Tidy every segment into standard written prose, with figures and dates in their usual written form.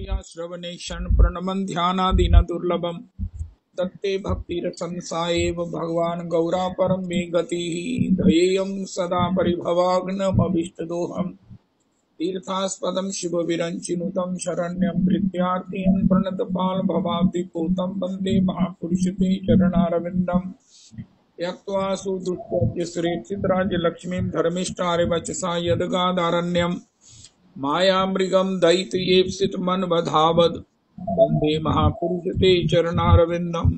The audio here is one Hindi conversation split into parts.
या श्रवणे क्षण प्रणमन ध्यानादीन दुर्लभम दत्ते भक्तिरसंसाएव भगवान गौरा परम मे गतिः ध्येयं सदा परिभवाग्नमभीष्टदोहम् तीर्थास्पदं शिवविरञ्चिनुतं शरण्यं भृत्यार्थिं प्रणतपाल भवाब्धिपूतं वन्दे महापुरुषते चरणारविन्दम् त्यक्त्वा सुदुष्टस्य सुरेक्षितराज्यलक्ष्मीं धर्मिष्ठारिवचसा यद्गादारण्यं मायामृगं दैत्येप्सितमन्वधावद् वन्दे महापुरुषते चरणारविन्दम्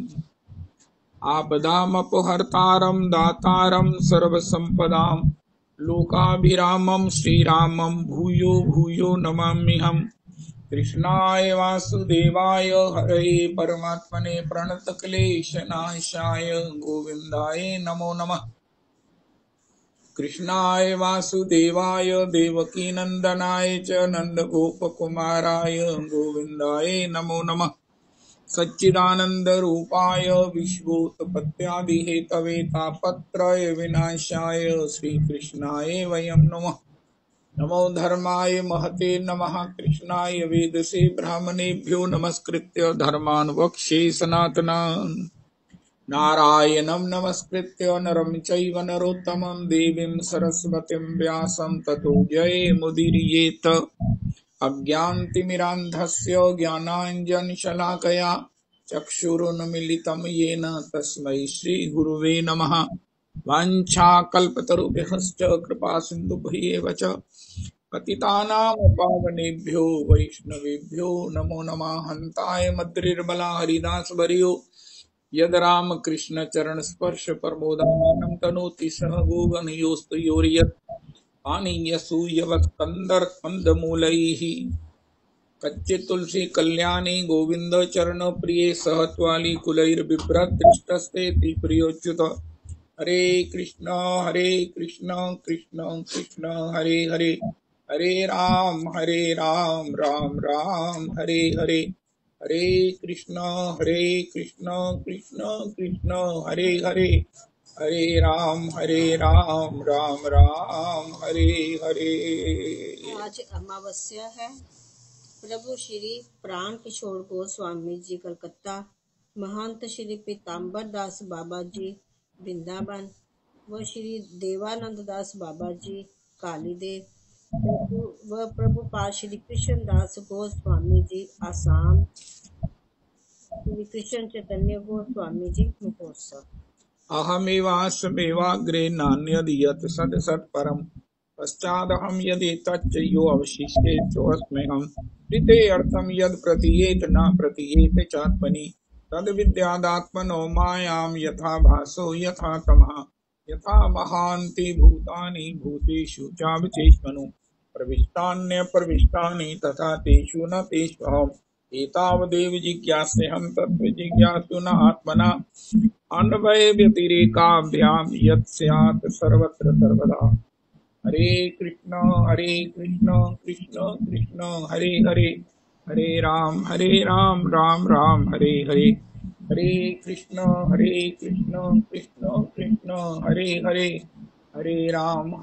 आपदामपहर्तारं दातारं सर्वसम्पदां लोकाभिरामं श्रीरामं भूयो भूयो नमाम्यहम् कृष्णाय वासुदेवाय हरये परमात्मने प्रणतक्लेशनाशाय गोविन्दाय नमो नमः। कृष्णाय वासुदेवाय देवकीनन्दनाय च नन्दगोपकुमाराय गोविन्दाय नमो नमः। सच्चिदानन्दरूपाय विश्वोत्पत्त्यादिहेतवे तापत्रय विनाशाय श्रीकृष्णाय वयं नमः। नमो धर्माय महते नमः। कृष्णाय वेदसे ब्राह्मणेभ्यो नमस्कृत्य धर्मान् वक्ष्ये सनातनान् नारायणं नमस्कृत्य नरं चैव नरोत्तमं देवीं सरस्वतीं व्यासं ततो जयमुदीरयेत्। अज्ञानतिमिरान्धस्य ज्ञानाञ्जनशलाकया चक्षुरुन्मीलितं येन तस्मै श्रीगुरुवे नमः। वाञ्छाकल्पतरुभ्यश्च कृपासिन्धुभ्येव च पतितानां पावनेभ्यो वैष्णवेभ्यो नमो नमः। हन्ताय मद्रिर्बला हरिदासवर्यो यद् रामकृष्ण चरण स्पर्श प्रमोदामानं तनोति सह गोगणयोस्तु योर्यत् पानीयसूयवत् कन्दर्कन्दमूलैः कच्चे तुलसी कल्याणी गोविंद चरण प्रिय सहत्वाली कुलैर्बिभ्रत् दृष्टस्ते प्रियोच्युत। हरे कृष्ण कृष्ण कृष्ण हरे हरे हरे राम राम राम हरे हरे हरे कृष्ण कृष्ण कृष्ण हरे हरे हरे राम राम राम हरे हरे। आज अमावस्या है। प्रभु श्री प्राण किशोर गोस्वामी जी कलकत्ता, महंत श्री पीताम्बर दास बाबा जी वृंदावन व श्री देवानंद दास बाबा जी कालीदेव व प्रभुपाद श्री कृष्ण दास गोस्वामी जी आसाम, श्री कृष्ण चैतन्य गोस्वामी जी महोत्सव। अहमेवास्मेवाग्रे नान्यद् यत् सत् सत्परम् पश्चादहं यदि तच्च यो अवशिष्टे सोऽस्म्यहम् ऋते अर्थं यद् प्रतीयेत न प्रतीयेत चात्मनि तद्विद्यादात्मनो मायां यथा भासो यथा तमः यथा महान्ति भूतानि भूतेषु चावचेष्मनु प्रविष्टान्यप्रविष्टानि तथा तेषु न तेष्वहम् एतावदेव जिज्ञास्यहं तत्त्व जिज्ञासुना आत्मना अन्वय व्यतिरेकाभ्यां यत् स्यात् सर्वत्र सर्वदा। हरे कृष्ण कृष्ण कृष्ण हरे हरे हरे राम राम राम हरे हरे हरे कृष्ण कृष्ण कृष्ण हरे हरे हरे राम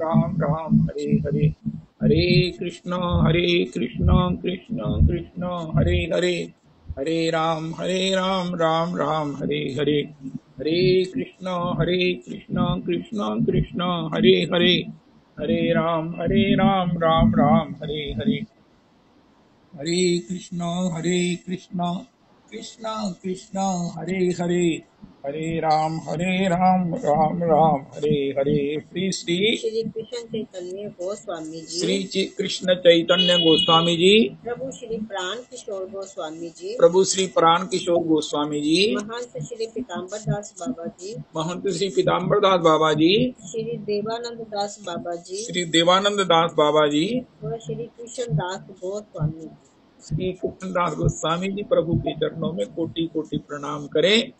राम राम हरे हरे हरे कृष्ण कृष्ण कृष्ण हरे हरे हरे राम राम राम हरे हरे हरे कृष्ण कृष्ण कृष्ण हरे हरे हरे राम राम राम हरे हरे हरे कृष्ण कृष्ण कृष्ण हरे हरे हरे राम राम राम हरे हरे। श्री श्री श्री कृष्ण चैतन्य गोस्वामी जी, श्री कृष्ण चैतन्य गोस्वामी जी, प्रभु श्री प्राण किशोर गोस्वामी जी, प्रभु श्री प्राण किशोर गोस्वामी जी, महंत श्री पीताम्बर दास बाबा जी, महंत श्री पीताम्बर दास बाबा जी, श्री देवानंद दास बाबा जी, श्री देवानंद दास बाबा जी व श्री कृष्ण दास गोस्वामी जी। श्री कृष्णदास गोस्वामी जी प्रभु के चरणों में कोटि कोटि प्रणाम करें।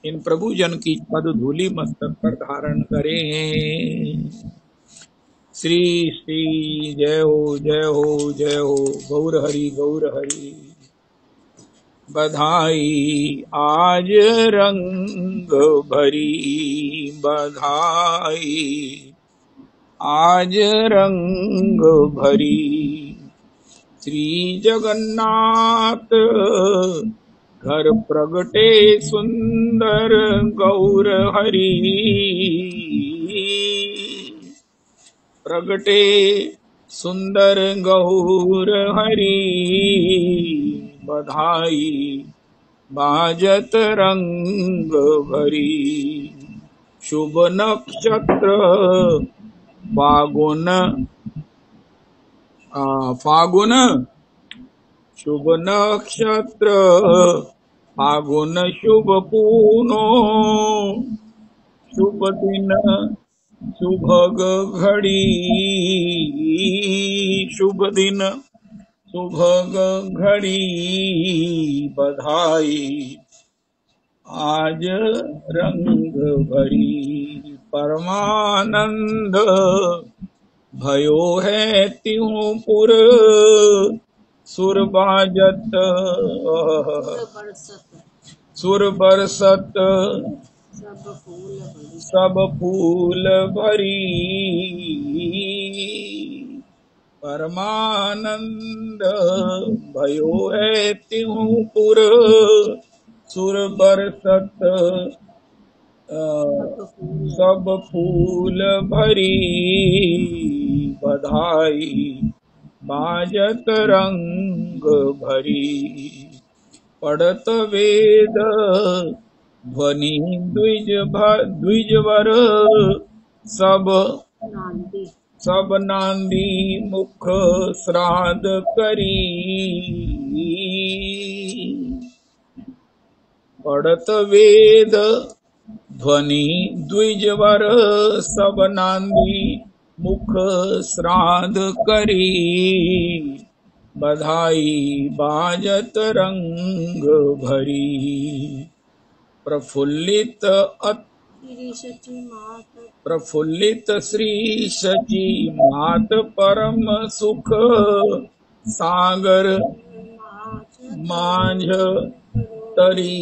इन प्रभु जन की पद धूलि मस्तक पर धारण करें। श्री श्री जय हो जय हो जय हो गौर हरि बधाई आज रंग भरी बधाई आज रंग भरी श्री जगन्नाथ घर प्रगटे सुंदर गौर हरि, प्रगटे सुंदर गौर हरि, बधाई बाजत रंग भरी। शुभ नक्षत्र फागुन, शुभ नक्षत्र फागुन शुभ पूनो, शुभ दिन सुभग घड़ी, शुभ दिन सुभग घड़ी, बधाई आज रंग भरी। परमानंद भयो है त्यों पुर, सुर बाजत सुर बरसत सब फूल भरी। परमानंद भयो है त्यों पुर, सुर बरसत सब फूल भरी, बधाई बाजत रंग भरी। पढ़त वेद ध्वनि द्विजवर, सब नांदी मुख श्राद्ध करी। पढ़त वेद ध्वनि द्विजवर, सब नांदी मुख श्राद्ध करी, बधाई बाजत रंग भरी। प्रफुल्लित श्री शची मात परम सुख, सागर मांझ तरी,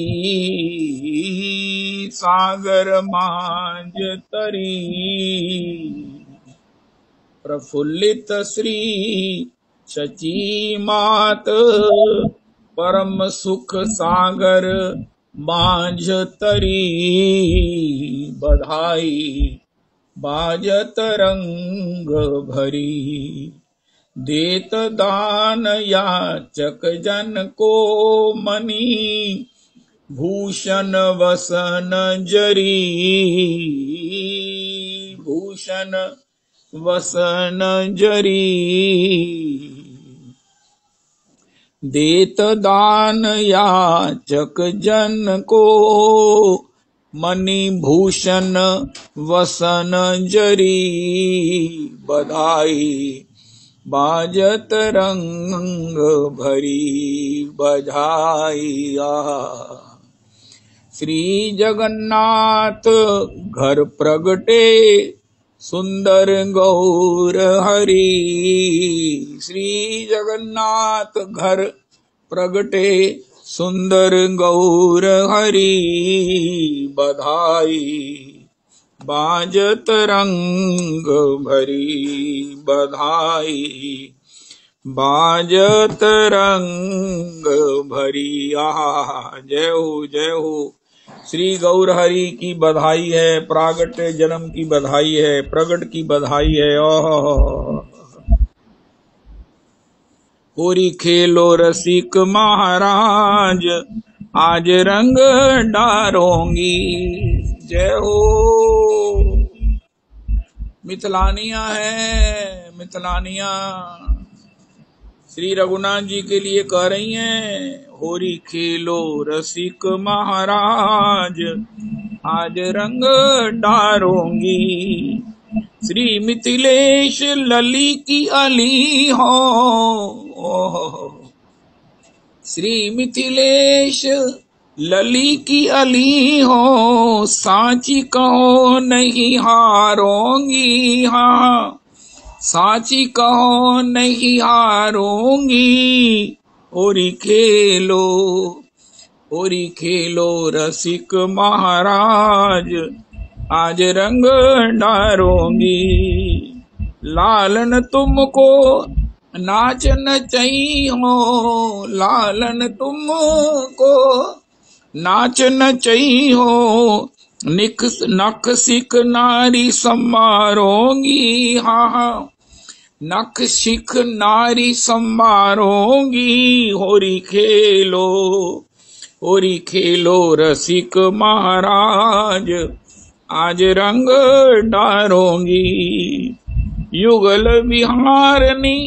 सागर मांझ तरी। प्रफुल्लित श्री शची मात परम सुख, सागर मांझ तरी, बधाई बाजत रंग भरी। देत दान याचक जन को मणि, भूषण वसन जरी, भूषण वसन जरी। देत दान याचक जन को मणि, भूषण वसन जरी, बधाई बाजत रंग भरी, बधाइया। श्री जगन्नाथ घर प्रगटे सुंदर गौर हरि, श्री जगन्नाथ घर प्रगटे सुंदर गौर हरि, बधाई बाजत रंग भरी, बधाई बाजत रंग भरी। आहा, जय हो जय हो। श्री गौर हरि की बधाई है, प्रागट जन्म की बधाई है, प्रगट की बधाई है। होरी खेलो रसिक महाराज, आज रंग डारोंगी। जय हो। मिथिलानिया है, मिथिलानिया श्री रघुनाथ जी के लिए कह रही हैं, होरी खेलो रसिक महाराज, आज रंग डारोंगी। श्री मिथिलेश लली की अली हो, श्री मिथिलेश लली की अली हो, साची कहो नहीं हारोंगी। हाँ, साची कहो नहीं हारूंगी। होरी खेलो, होरी खेलो रसिक महाराज, आज रंग डारोंगी। लालन तुमको नाच नचई हो लालन तुमको, नाच नचई हो नख सिख नारी समारोगी, हाँ नख सिख नारी समारोगी। होरी खेलो रसिक महाराज, आज रंग डारोगी। युगल विहारिणी,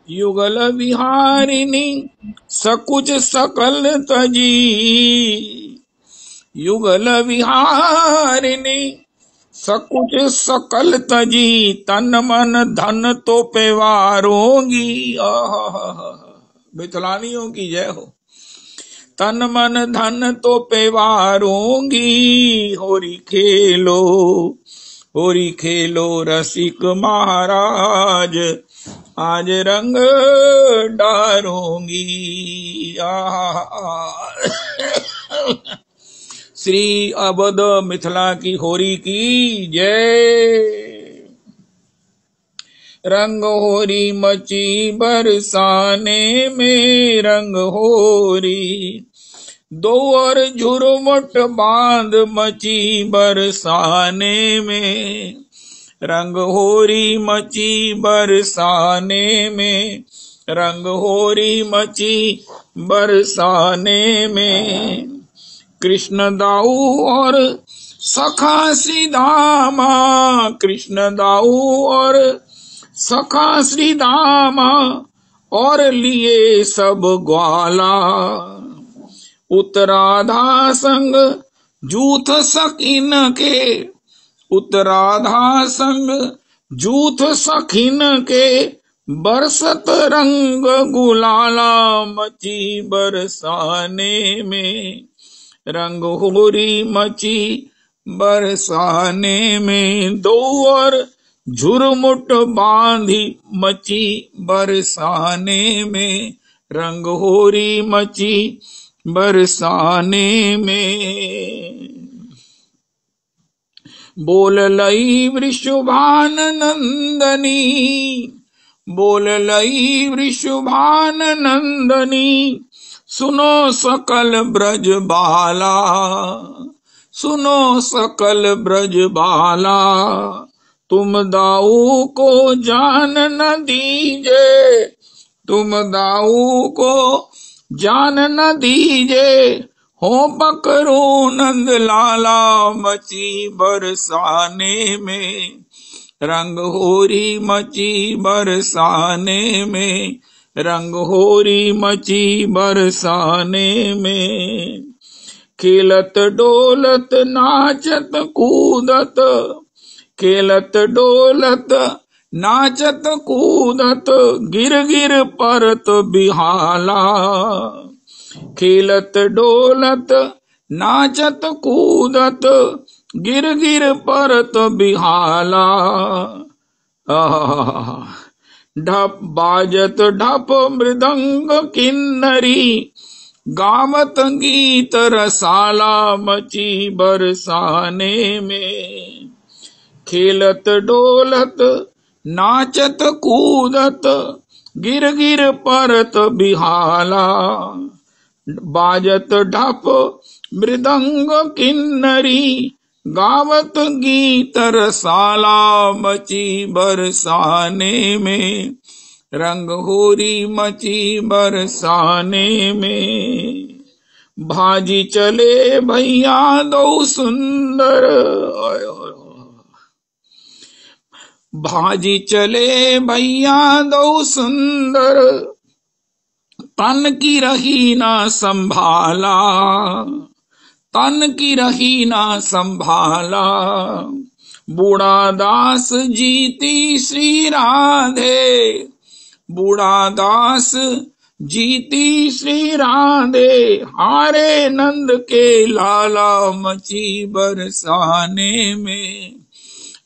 युगल विहारिणी सकुच सकल तजी, युगल विहारिणी सकुच सकल तजी, तन मन धन तो पेवारोगी। मिथिलानियों की जय हो। तन मन धन तो पेवारोगी। होरी खेलो रसिक महाराज, आज रंग डारूंगी। श्री अवध मिथिला की होरी की जय। रंग होरी मची बरसाने में, रंग होरी दो और झुरमुट बांध मची बरसाने में, रंग होरी मची बरसाने में, रंग होरी मची बरसाने में। कृष्ण दाऊ और सखा श्री दामा, कृष्ण दाऊ और सखा श्री दामा, और लिए सब ग्वाला। उत्तराधा संग जूथ सकीन के, उत्तराधा संग जूथ सखीन के, बरसत रंग गुलाला मची बरसाने में, रंग होरी मची बरसाने में। दो और झुरमुट बांधी मची बरसाने में, रंग होरी मची बरसाने में। बोल लई वृषभान नंदनी, बोल लई वृषभान नंदनी, सुनो सकल ब्रज बाला, सुनो सकल ब्रज बाला। तुम दाऊ को जान न दीजे, तुम दाऊ को जान न दीजे, हो पकड़ो नंद लाला मची बरसाने में, रंग होरी मची बरसाने में, रंग होरी मची बरसाने में। खेलत डोलत नाचत कूदत, खेलत डोलत नाचत कूदत, गिर गिर परत बिहाला। खेलत डोलत नाचत कूदत, गिर गिर परत बिहाला। ढप बाजत ढप मृदंग किन्नरी, गावत गीत रसाला मची बरसाने में। खेलत डोलत नाचत कूदत, गिर गिर परत बिहाला। बाजत ढप मृदंग किन्नरी, गावत गीत रसाला मची बरसाने में, रंग होरी मची बरसाने में। भाजी चले भैया दो सुंदर, भाजी चले भैया दो सुंदर, तन की रही ना संभाला, तन की रही ना संभाला। बूढ़ा दास जीती श्री राधे, बूढ़ा दास जीती श्री राधे, हारे नंद के लाला मची बरसाने में,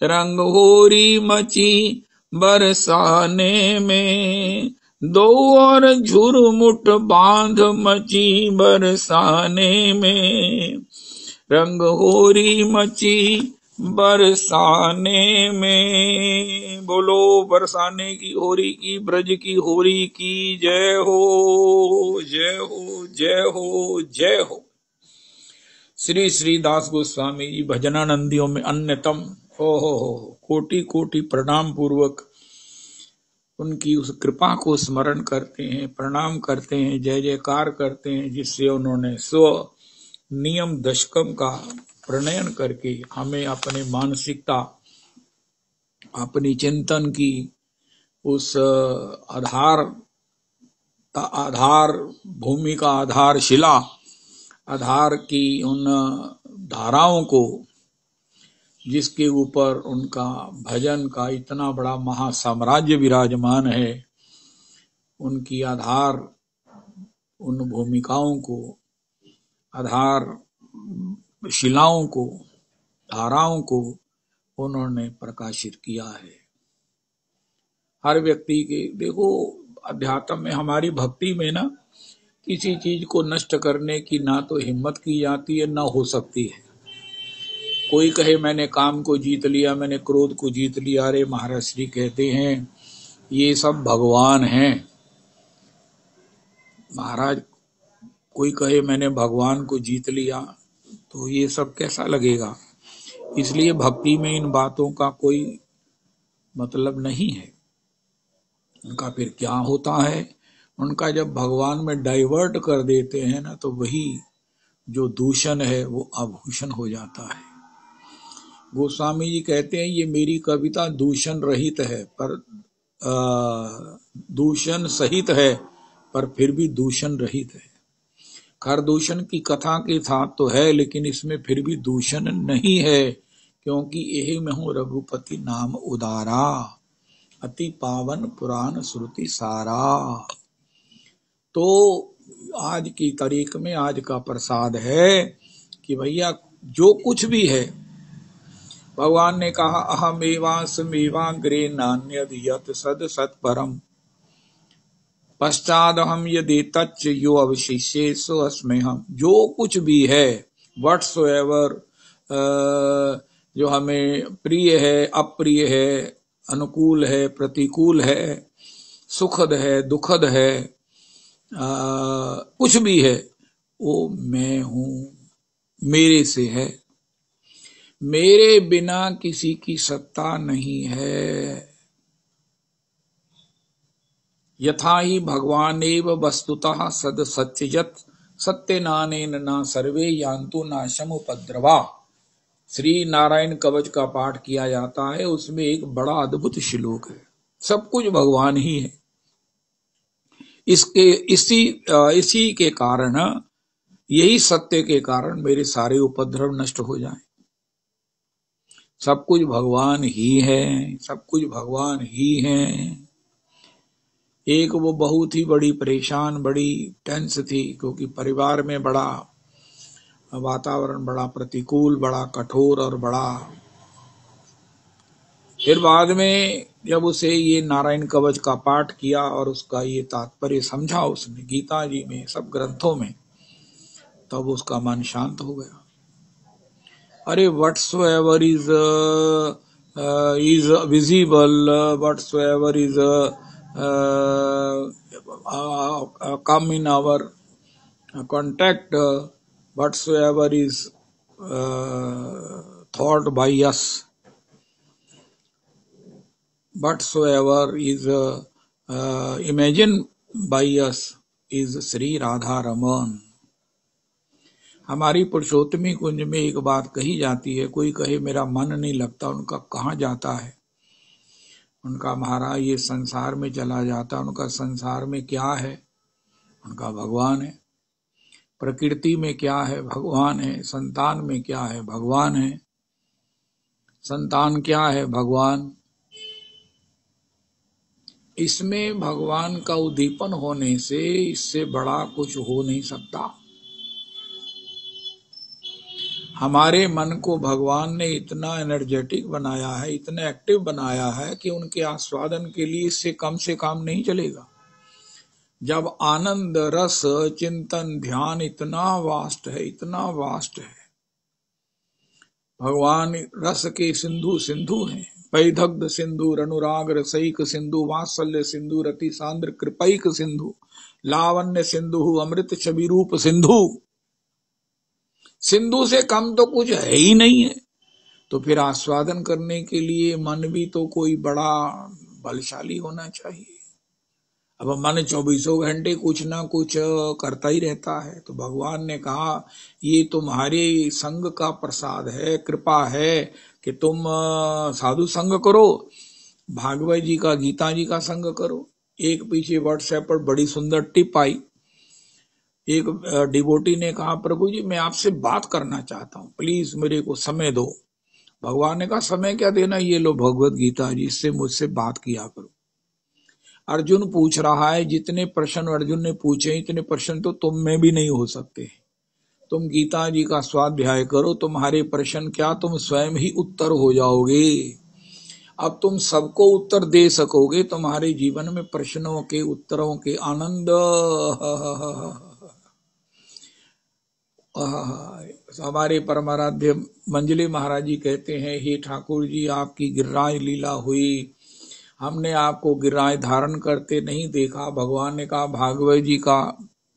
रंग होरी मची बरसाने में। दो और झुरमुट बांध मची बरसाने में, रंग होरी मची बरसाने में। बोलो बरसाने की होरी की, ब्रज की होरी की जय हो, जय हो, जय हो, जय हो। श्री श्री दास गोस्वामी जी भजनानंदियों में अन्यतम। हो, कोटि कोटि प्रणाम पूर्वक उनकी उस कृपा को स्मरण करते हैं, प्रणाम करते हैं, जय जयकार करते हैं, जिससे उन्होंने स्व नियम दशकम का प्रणयन करके हमें अपने मानसिकता, अपनी चिंतन की उस आधार भूमि का आधार शिला, आधार की उन धाराओं को, जिसके ऊपर उनका भजन का इतना बड़ा महासाम्राज्य विराजमान है, उनकी आधार उन भूमिकाओं को, आधार शिलाओं को, धाराओं को उन्होंने प्रकाशित किया है। हर व्यक्ति के, देखो अध्यात्म में, हमारी भक्ति में ना किसी चीज को नष्ट करने की ना तो हिम्मत की जाती है, ना हो सकती है। कोई कहे मैंने काम को जीत लिया, मैंने क्रोध को जीत लिया, अरे महाराज श्री कहते हैं ये सब भगवान हैं। महाराज कोई कहे मैंने भगवान को जीत लिया तो ये सब कैसा लगेगा। इसलिए भक्ति में इन बातों का कोई मतलब नहीं है। उनका फिर क्या होता है, उनका जब भगवान में डाइवर्ट कर देते हैं ना, तो वही जो दूषण है वो आभूषण हो जाता है। गोस्वामी जी कहते हैं ये मेरी कविता दूषण रहित है, पर दूषण सहित है, पर फिर भी दूषण रहित है। खर दूषण की कथा के साथ तो है, लेकिन इसमें फिर भी दूषण नहीं है, क्योंकि यही में हूँ रघुपति नाम उदारा, अति पावन पुराण श्रुति सारा। तो आज की तारीख में आज का प्रसाद है कि भैया जो कुछ भी है, भगवान ने कहा अहमेवास्मेवाग्रे नान्यद यत् सद सत्परम पश्चादहम यदि तच्च यो अवशिष्ये सो अस्मै हम। जो कुछ भी है, व्हाट्सोएवर, जो हमें प्रिय है, अप्रिय है, अनुकूल है, प्रतिकूल है, सुखद है, दुखद है, कुछ भी है, वो मैं हूं, मेरे से है, मेरे बिना किसी की सत्ता नहीं है। यथा ही भगवानेव वस्तुतः सद सत्यजत सत्यनानेन ना सर्वे यान्तु नाशम उपद्रवा। श्री नारायण कवच का पाठ किया जाता है, उसमें एक बड़ा अद्भुत श्लोक है। सब कुछ भगवान ही है। इसी के कारण, यही सत्य के कारण मेरे सारे उपद्रव नष्ट हो जाएं। सब कुछ भगवान ही है, सब कुछ भगवान ही है। एक वो बहुत ही बड़ी परेशान, बड़ी टेंस थी, क्योंकि परिवार में बड़ा वातावरण बड़ा प्रतिकूल, बड़ा कठोर और बड़ा। फिर बाद में जब उसे ये नारायण कवच का पाठ किया और उसका ये तात्पर्य समझा उसने गीता जी में, सब ग्रंथों में, तब उसका मन शांत हो गया। अरे whatsoever is visible, whatsoever is come in our contact, whatsoever is thought by us, whatsoever is imagined by us is Sri Radha Raman। हमारी पुरुषोत्तमी कुंज में एक बात कही जाती है, कोई कहे मेरा मन नहीं लगता, उनका कहाँ जाता है, उनका महाराज ये संसार में चला जाता, उनका संसार में क्या है, उनका भगवान है। प्रकृति में क्या है, भगवान है। संतान में क्या है, भगवान है। संतान क्या है, भगवान। इसमें भगवान का उद्दीपन होने से इससे बड़ा कुछ हो नहीं सकता। हमारे मन को भगवान ने इतना एनर्जेटिक बनाया है, इतना एक्टिव बनाया है कि उनके आस्वादन के लिए इससे कम से काम नहीं चलेगा। जब आनंद रस चिंतन ध्यान इतना वास्ट है, इतना वास्ट है, भगवान रस के सिंधु सिंधु हैं। पैदग्ध सिंधु अनुराग रसैक सिंधु वात्सल्य सिंधु रति सांद्र कृपैक सिंधु लावण्य सिंधु अमृत छवि रूप सिंधु। सिंधु से कम तो कुछ है ही नहीं है। तो फिर आस्वादन करने के लिए मन भी तो कोई बड़ा बलशाली होना चाहिए। अब मन 24 घंटे कुछ ना कुछ करता ही रहता है। तो भगवान ने कहा ये तुम्हारे संग का प्रसाद है, कृपा है कि तुम साधु संग करो, भागवत जी का गीता जी का संग करो। एक पीछे व्हाट्सएप पर बड़ी सुंदर टिप आई। एक डिवोटी ने कहा प्रभु जी मैं आपसे बात करना चाहता हूँ, प्लीज मेरे को समय दो। भगवान ने कहा समय क्या देना, ये लो भगवत गीता जी, इससे मुझसे बात किया करो। अर्जुन पूछ रहा है, जितने प्रश्न अर्जुन ने पूछे इतने प्रश्न तो तुम में भी नहीं हो सकते। तुम गीता जी का स्वाध्याय करो, तुम्हारे प्रश्न क्या तुम स्वयं ही उत्तर हो जाओगे। अब तुम सबको उत्तर दे सकोगे। तुम्हारे जीवन में प्रश्नों के उत्तरों के आनंद। हमारे परमाराध्य मंजली महाराज जी कहते हैं, हे ठाकुर जी आपकी गिरिराज लीला हुई, हमने आपको गिरिराज धारण करते नहीं देखा। भगवान ने कहा भागवत जी का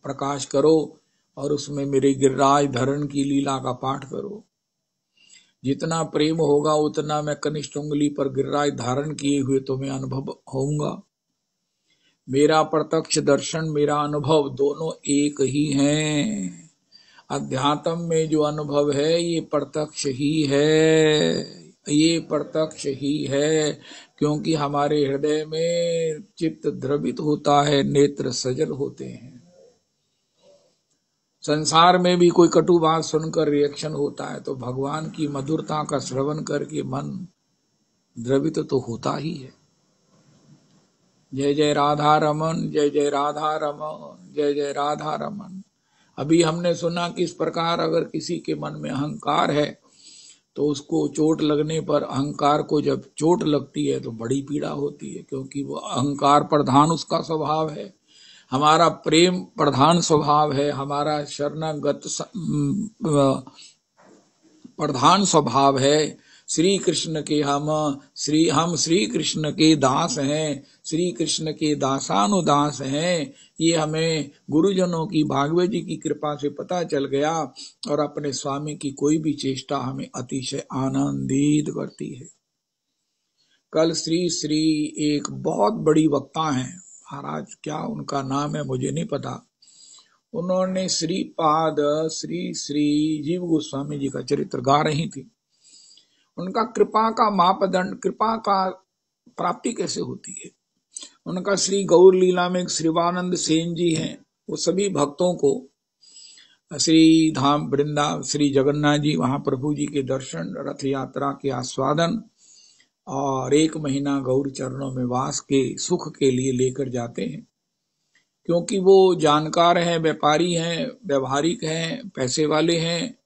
प्रकाश करो और उसमें मेरे गिरिराज धरण की लीला का पाठ करो। जितना प्रेम होगा उतना मैं कनिष्ठ उंगली पर गिरिराज धारण किए हुए तुम्हें अनुभव होऊंगा। मेरा प्रत्यक्ष दर्शन मेरा अनुभव दोनों एक ही हैं। अध्यात्म में जो अनुभव है ये प्रत्यक्ष ही है, ये प्रत्यक्ष ही है, क्योंकि हमारे हृदय में चित्त द्रवित होता है, नेत्र सजल होते हैं। संसार में भी कोई कटु बात सुनकर रिएक्शन होता है, तो भगवान की मधुरता का श्रवण करके मन द्रवित तो होता ही है। जय जय राधा रमन, जय जय राधा रमन, जय जय राधा रमन। अभी हमने सुना कि इस प्रकार अगर किसी के मन में अहंकार है तो उसको चोट लगने पर, अहंकार को जब चोट लगती है तो बड़ी पीड़ा होती है, क्योंकि वो अहंकार प्रधान उसका स्वभाव है। हमारा प्रेम प्रधान स्वभाव है, हमारा शरणागत प्रधान स्वभाव है। श्री कृष्ण के हम श्री कृष्ण के दास हैं, श्री कृष्ण के दासानुदास हैं। ये हमें गुरुजनों की भागवत जी की कृपा से पता चल गया, और अपने स्वामी की कोई भी चेष्टा हमें अतिशय आनंदित करती है। कल श्री श्री एक बहुत बड़ी वक्ता हैं, महाराज क्या उनका नाम है मुझे नहीं पता, उन्होंने श्रीपाद श्री श्री जीव गोस्वामी जी का चरित्र गा रही थी। उनका कृपा का मापदंड, कृपा का प्राप्ति कैसे होती है। उनका श्री गौर लीला में श्रीवानंद सेन जी हैं, वो सभी भक्तों को श्री धाम वृंदावन श्री जगन्नाथ जी वहां प्रभु जी के दर्शन, रथ यात्रा के आस्वादन और 1 महीना गौर चरणों में वास के सुख के लिए लेकर जाते हैं। क्योंकि वो जानकार हैं, व्यापारी हैं, व्यवहारिक हैं, पैसे वाले हैं,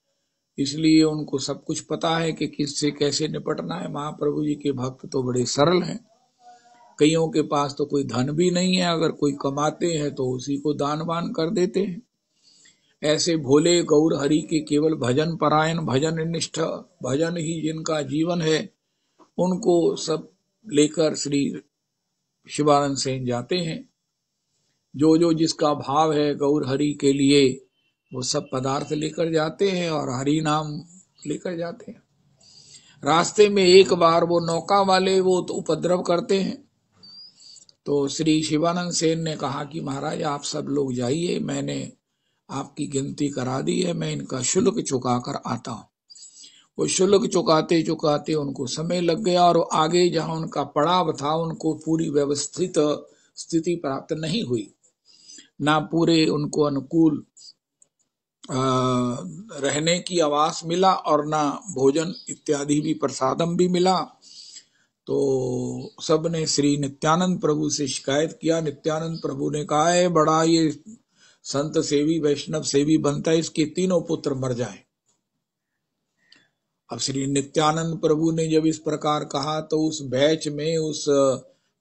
इसलिए उनको सब कुछ पता है कि किससे कैसे निपटना है। महाप्रभु जी के भक्त तो बड़े सरल हैं। कईयों के पास तो कोई धन भी नहीं है, अगर कोई कमाते हैं तो उसी को दान वान कर देते हैं। ऐसे भोले गौर हरि के केवल भजन परायण, भजन निष्ठ, भजन ही जिनका जीवन है, उनको सब लेकर श्री शिवानंद सेन जाते हैं। जो जो जिसका भाव है गौर हरि के लिए वो सब पदार्थ लेकर जाते हैं और हरि नाम लेकर जाते हैं। रास्ते में एक बार वो नौका वाले वो तो उपद्रव करते हैं, तो श्री शिवानंद सेन ने कहा कि महाराज आप सब लोग जाइए, मैंने आपकी गिनती करा दी है, मैं इनका शुल्क चुका कर आता हूँ। वो शुल्क चुकाते चुकाते उनको समय लग गया, और आगे जहां उनका पड़ाव था उनको पूरी व्यवस्थित स्थिति प्राप्त नहीं हुई, ना पूरे उनको अनुकूल रहने की आवास मिला और ना भोजन इत्यादि भी प्रसादम भी मिला। तो सबने श्री नित्यानंद प्रभु से शिकायत किया। नित्यानंद प्रभु ने कहा है बड़ा ये संत सेवी वैष्णव सेवी बनता है, इसके 3 पुत्र मर जाए। अब श्री नित्यानंद प्रभु ने जब इस प्रकार कहा तो उस बैच में, उस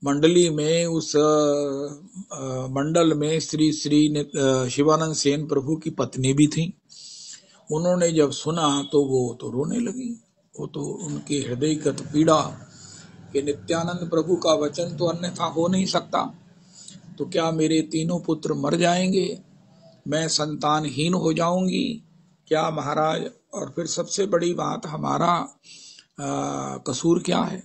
मंडली में, उस मंडल में श्री श्री शिवानंद सेन प्रभु की पत्नी भी थी। उन्होंने जब सुना तो वो तो रोने लगी। वो तो उनके हृदय का तो पीड़ा कि नित्यानंद प्रभु का वचन तो अन्यथा हो नहीं सकता, तो क्या मेरे तीनों पुत्र मर जाएंगे, मैं संतानहीन हो जाऊंगी क्या महाराज? और फिर सबसे बड़ी बात, हमारा कसूर क्या है?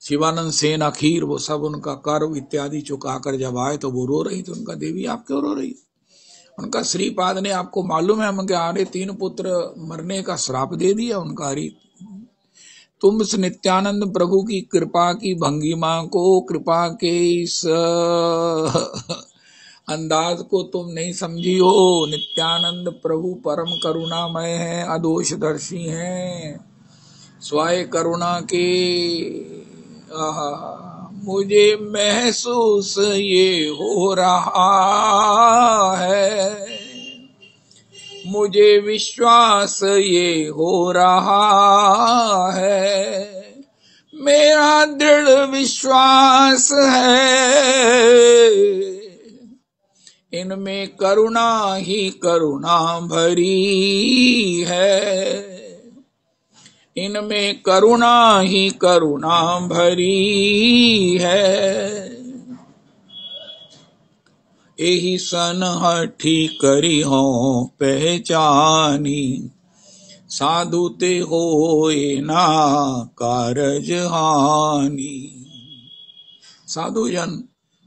शिवानंद सेन आखिर वो सब उनका कर्व इत्यादि चुका कर जब आए तो वो रो रही थी। उनका देवी आप क्यों रो रही? उनका श्रीपाद ने आपको मालूम है हम क्या अरे 3 पुत्र मरने का श्राप दे दिया उनका। हरी तुम इस नित्यानंद प्रभु की कृपा की भंगिमा को, कृपा के इस अंदाज को तुम नहीं समझी हो। नित्यानंद प्रभु परम करुणामय है, अदोषदर्शी हैं, स्वाय करुणा के। मुझे महसूस ये हो रहा है, मुझे विश्वास ये हो रहा है, मेरा दृढ़ विश्वास है, इनमें करुणा ही करुणा भरी है, इनमें करुणा ही करुणा भरी है। एही सन हठी करी हो पहचानी, साधु ते होए ना कारज हानि। साधु जन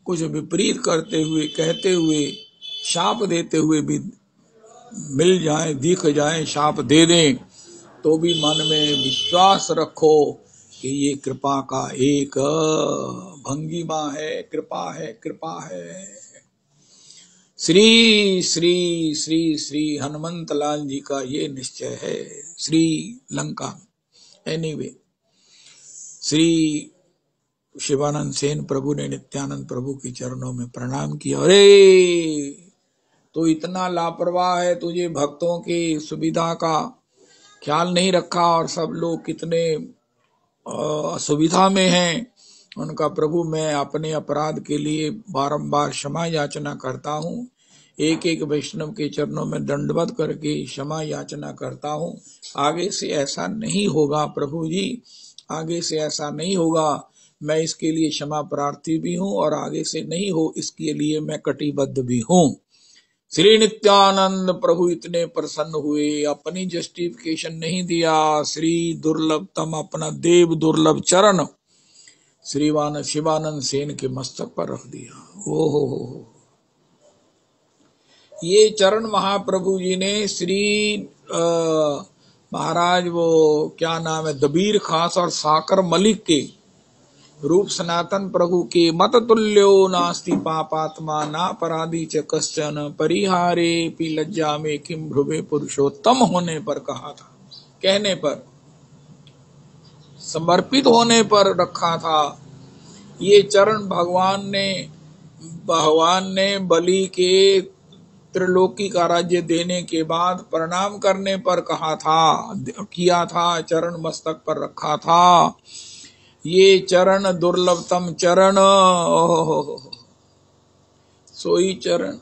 कुछ विपरीत करते हुए, कहते हुए, शाप देते हुए भी मिल जाए, दिख जाए, शाप दे दें, तो भी मन में विश्वास रखो कि ये कृपा का एक भंगिमा है, कृपा है, कृपा है। श्री श्री श्री श्री हनुमंत लाल जी का ये निश्चय है। श्री लंका एनीवे श्री शिवानंद सेन प्रभु ने नित्यानंद प्रभु के चरणों में प्रणाम किया। अरे तो इतना लापरवाह है, तुझे भक्तों की सुविधा का ख्याल नहीं रखा और सब लोग कितने असुविधा में हैं। उनका प्रभु मैं अपने अपराध के लिए बारंबार क्षमा याचना करता हूँ, एक एक वैष्णव के चरणों में दंडवत करके क्षमा याचना करता हूँ। आगे से ऐसा नहीं होगा प्रभु जी, आगे से ऐसा नहीं होगा। मैं इसके लिए क्षमा प्रार्थी भी हूँ और आगे से नहीं हो इसके लिए मैं कटिबद्ध भी हूँ। श्री नित्यानंद प्रभु इतने प्रसन्न हुए, अपनी जस्टिफिकेशन नहीं दिया, श्री दुर्लभतम अपना देव दुर्लभ चरण श्रीवान शिवानंद सेन के मस्तक पर रख दिया। ओहो, ये चरण महाप्रभु जी ने श्री महाराज वो क्या नाम है दबीर खास और साकर मलिक के रूप सनातन प्रभु के मत तुल्यो नास्ति पापात्मा ना पराधी च कश्चन परिहारे पी लज्जा में किम भ्रुवे पुरुषोत्तम होने पर कहा था, कहने पर, समर्पित होने पर रखा था। ये चरण भगवान ने बलि के त्रिलोकी का राज्य देने के बाद प्रणाम करने पर कहा था, किया था, चरण मस्तक पर रखा था। ये चरण दुर्लभतम चरण, सोई चरण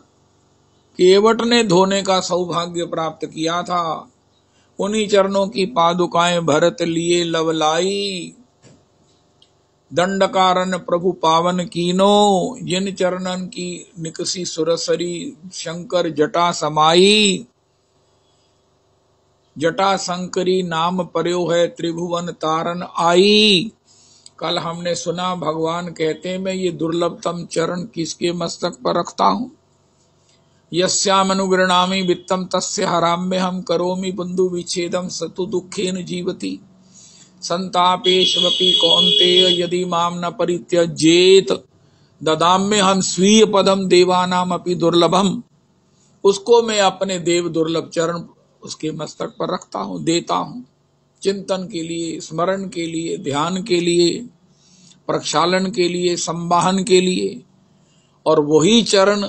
केवट ने धोने का सौभाग्य प्राप्त किया था। उन्हीं चरणों की पादुकाएं भरत लिए लवलाई, दंडकारन प्रभु पावन कीनो, जिन चरणन की निकसी सुरसरी शंकर जटा समाई, जटा शंकरी नाम पर्यो है त्रिभुवन तारन आई। कल हमने सुना भगवान कहते मैं ये दुर्लभतम चरण किसके मस्तक पर रखता हूं। यस्यामनुगृणामि वित्तम तस्य हराम्य हम करोमि बंधु विच्छेदम सतु दुखेन जीवति संतापेष्वपि कौन्तेय यदि माम न परित्यजेत ददाम्य हम स्वीय पदम देवानाम अपि दुर्लभम। उसको मैं अपने देव दुर्लभ चरण उसके मस्तक पर रखता हूं, देता हूं, चिंतन के लिए, स्मरण के लिए, ध्यान के लिए, प्रक्षालन के लिए, संवाहन के लिए। और वही चरण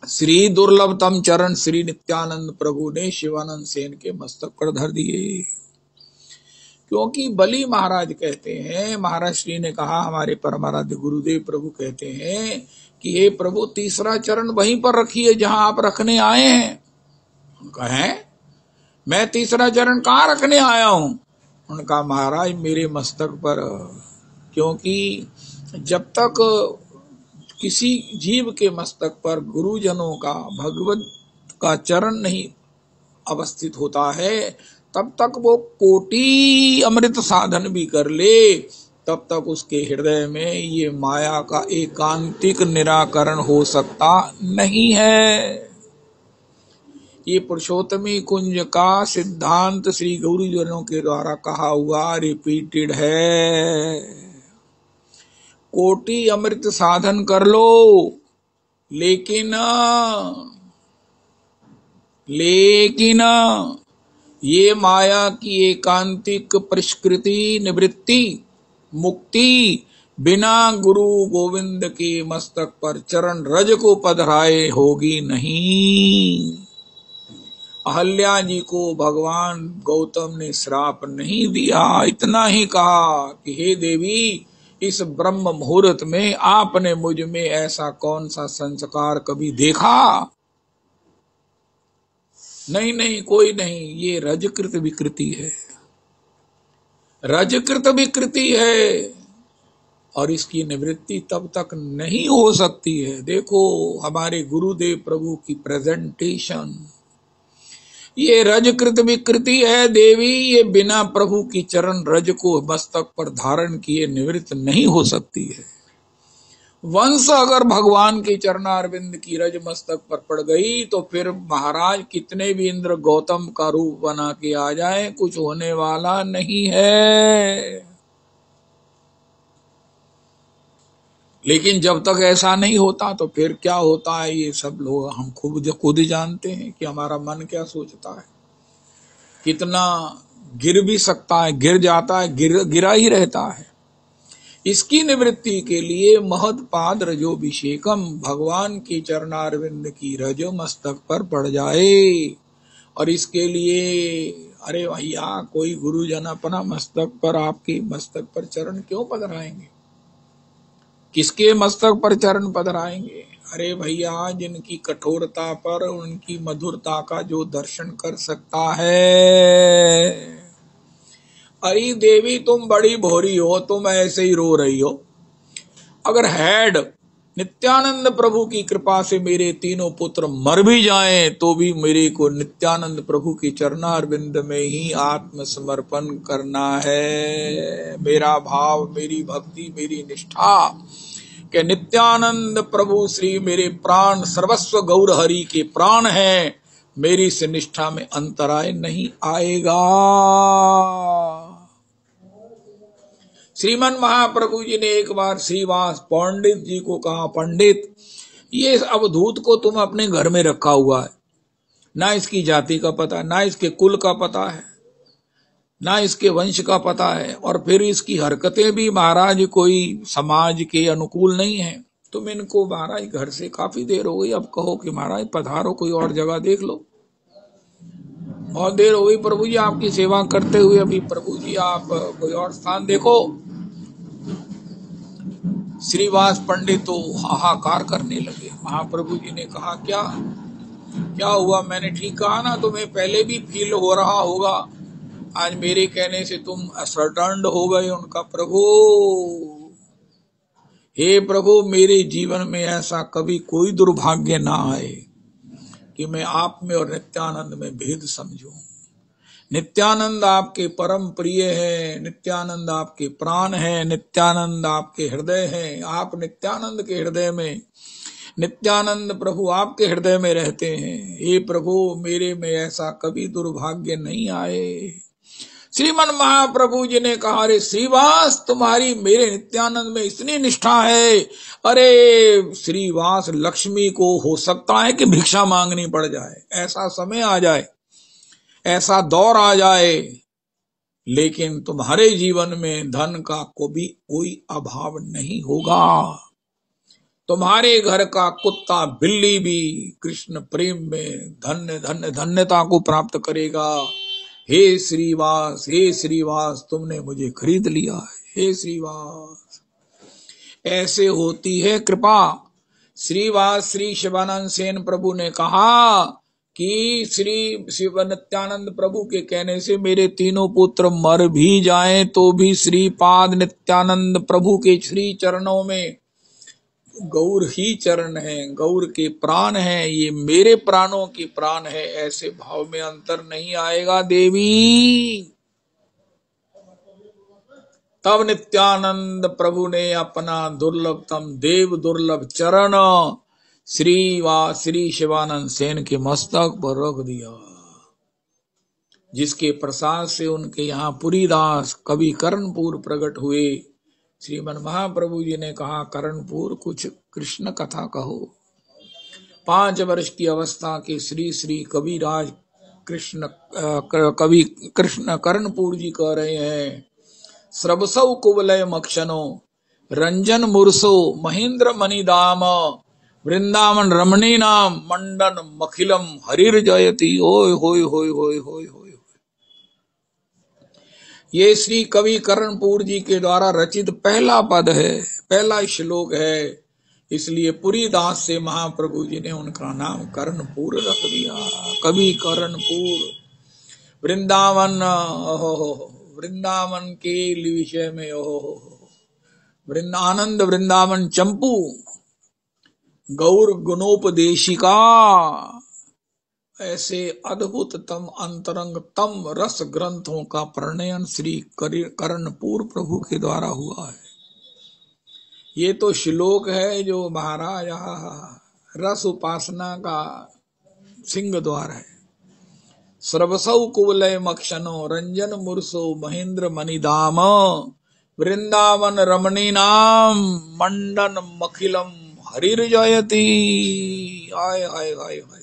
श्री दुर्लभतम चरण श्री नित्यानंद प्रभु ने शिवानंद सेन के मस्तक पर धर दिए। क्योंकि बलि महाराज कहते हैं, महाराज श्री ने कहा, हमारे परमाराध्य गुरुदेव प्रभु कहते हैं कि हे प्रभु तीसरा चरण वहीं पर रखिए जहां आप रखने आए हैं। उनका है मैं तीसरा चरण कहाँ रखने आया हूं? उन्होंने कहा महाराज मेरे मस्तक पर, क्योंकि जब तक किसी जीव के मस्तक पर गुरुजनों का, भगवत का चरण नहीं अवस्थित होता है, तब तक वो कोटि अमृत साधन भी कर ले, तब तक उसके हृदय में ये माया का एकांतिक निराकरण हो सकता नहीं है। ये पुरुषोत्तमी कुंज का सिद्धांत श्री गुरुजनों के द्वारा कहा हुआ रिपीटेड है। कोटि अमृत साधन कर लो, लेकिन ये माया की एकांतिक परिष्कृति, निवृत्ति, मुक्ति बिना गुरु गोविंद के मस्तक पर चरण रज को पधराए होगी नहीं। अहल्या जी को भगवान गौतम ने श्राप नहीं दिया, इतना ही कहा कि हे देवी, इस ब्रह्म मुहूर्त में आपने मुझ में ऐसा कौन सा संस्कार कभी देखा? नहीं नहीं, कोई नहीं, ये रजकृत विकृति है, रजकृत विकृति है, और इसकी निवृत्ति तब तक नहीं हो सकती है। देखो हमारे गुरुदेव प्रभु की प्रेजेंटेशन, ये रजकृत विकृति है देवी, ये बिना प्रभु की चरण रज को मस्तक पर धारण किए निवृत्त नहीं हो सकती है। वंश अगर भगवान के चरणारविंद की रज मस्तक पर पड़ गई तो फिर महाराज कितने भी इंद्र गौतम का रूप बना के आ जाए, कुछ होने वाला नहीं है। लेकिन जब तक ऐसा नहीं होता तो फिर क्या होता है, ये सब लोग हम खुद ही जानते हैं कि हमारा मन क्या सोचता है। कितना गिर भी सकता है, गिर जाता है, गिरा ही रहता है। इसकी निवृत्ति के लिए महत्पाद रजोभिषेकम, भगवान के चरणारविंद की रज मस्तक पर पड़ जाए। और इसके लिए अरे भैया, कोई गुरुजन अपना मस्तक पर, आपके मस्तक पर चरण क्यों पधराएंगे? किसके मस्तक पर चरण पधराएंगे? अरे भैया, जिनकी कठोरता पर उनकी मधुरता का जो दर्शन कर सकता है। अरे देवी, तुम बड़ी भोरी हो, तुम ऐसे ही रो रही हो। अगर हेड नित्यानंद प्रभु की कृपा से मेरे तीनों पुत्र मर भी जाएं तो भी मेरे को नित्यानंद प्रभु की चरणारविंद में ही आत्मसमर्पण करना है। मेरा भाव, मेरी भक्ति, मेरी निष्ठा कि नित्यानंद प्रभु श्री मेरे प्राण सर्वस्व गौर हरि के प्राण हैं, मेरी से निष्ठा में अंतराय नहीं आएगा। श्रीमन महाप्रभु जी ने एक बार श्रीवास पंडित जी को कहा, पंडित, ये अवधूत को तुम अपने घर में रखा हुआ है, ना इसकी जाति का पता, ना इसके कुल का पता है, ना इसके वंश का पता है, और फिर इसकी हरकतें भी महाराज कोई समाज के अनुकूल नहीं है। तुम इनको महाराज घर से काफी देर हो गई, अब कहो कि महाराज पधारो, कोई और जगह देख लो। बहुत देर हो गई प्रभु जी आपकी सेवा करते हुए, अभी प्रभु जी आप कोई और स्थान देखो। श्रीवास पंडित तो हाहाकार करने लगे। महाप्रभु जी ने कहा, क्या हुआ? मैंने ठीक कहा ना, तुम्हें पहले भी फील हो रहा होगा, आज मेरे कहने से तुम असर्टन्ड हो गए। उनका, प्रभु, हे प्रभु, मेरे जीवन में ऐसा कभी कोई दुर्भाग्य ना आए कि मैं आप में और नित्यानंद में भेद समझूं। नित्यानंद आपके परम प्रिय है, नित्यानंद आपके प्राण है, नित्यानंद आपके हृदय है। आप नित्यानंद के हृदय में, नित्यानंद प्रभु आपके हृदय में रहते हैं। हे प्रभु, मेरे में ऐसा कभी दुर्भाग्य नहीं आए। श्रीमन महाप्रभु जी ने कहा, अरे श्रीवास, तुम्हारी मेरे नित्यानंद में इतनी निष्ठा है, अरे श्रीवास, लक्ष्मी को हो सकता है कि भिक्षा मांगनी पड़ जाए, ऐसा समय आ जाए, ऐसा दौर आ जाए, लेकिन तुम्हारे जीवन में धन का कोई अभाव नहीं होगा। तुम्हारे घर का कुत्ता बिल्ली भी कृष्ण प्रेम में धन्य धन्य धन्यता को प्राप्त करेगा। हे श्रीवास, हे श्रीवास, तुमने मुझे खरीद लिया है। हे श्रीवास, ऐसे होती है कृपा। श्रीवास श्री शिवानंद सेन प्रभु ने कहा कि श्री शिव नित्यानंद प्रभु के कहने से मेरे तीनों पुत्र मर भी जाएं तो भी श्रीपाद नित्यानंद प्रभु के श्री चरणों में गौर ही चरण है, गौर के प्राण है, ये मेरे प्राणों के प्राण है, ऐसे भाव में अंतर नहीं आएगा देवी। तब नित्यानंद प्रभु ने अपना दुर्लभतम देव दुर्लभ चरण श्री शिवानंद सेन के मस्तक पर रख दिया, जिसके प्रसाद से उनके यहाँ पुरीदास कवि कर्णपुर प्रकट हुए। श्रीमन महाप्रभु जी ने कहा, कर्णपुर कुछ कृष्ण कथा कहो। 5 वर्ष की अवस्था के श्री श्री कविराज कवि कृष्ण कर्णपुर जी कह रहे हैं, स्रवसौ कुवलय मक्षनो रंजन मुरसो महेंद्र मणिदाम वृंदावन रमणी नाम मंडन मखिलम हरिर जयति। ओय होय होय होय होय होय। ये श्री कवि कर्णपुर जी के द्वारा रचित पहला पद है, पहला श्लोक है, इसलिए पुरीदास से महाप्रभु जी ने उनका नाम कर्णपुर रख दिया। कवि कर्णपुर वृंदावन, वृंदावन के विषय में आनंद वृंदावन चंपू गौर गुणोपदेशिका, ऐसे अद्भुततम अंतरंगतम रस ग्रंथों का प्रणयन श्री कर्णपुर प्रभु के द्वारा हुआ है। ये तो श्लोक है जो महाराज रस उपासना का सिंह द्वार है। स्रवसौ कुवलय मक्षनो रंजन मुरसो महेंद्र मणिदाम वृंदावन रमणी नाम मंडन मखिलम हरिर जयति। आय हाय हाय हाय।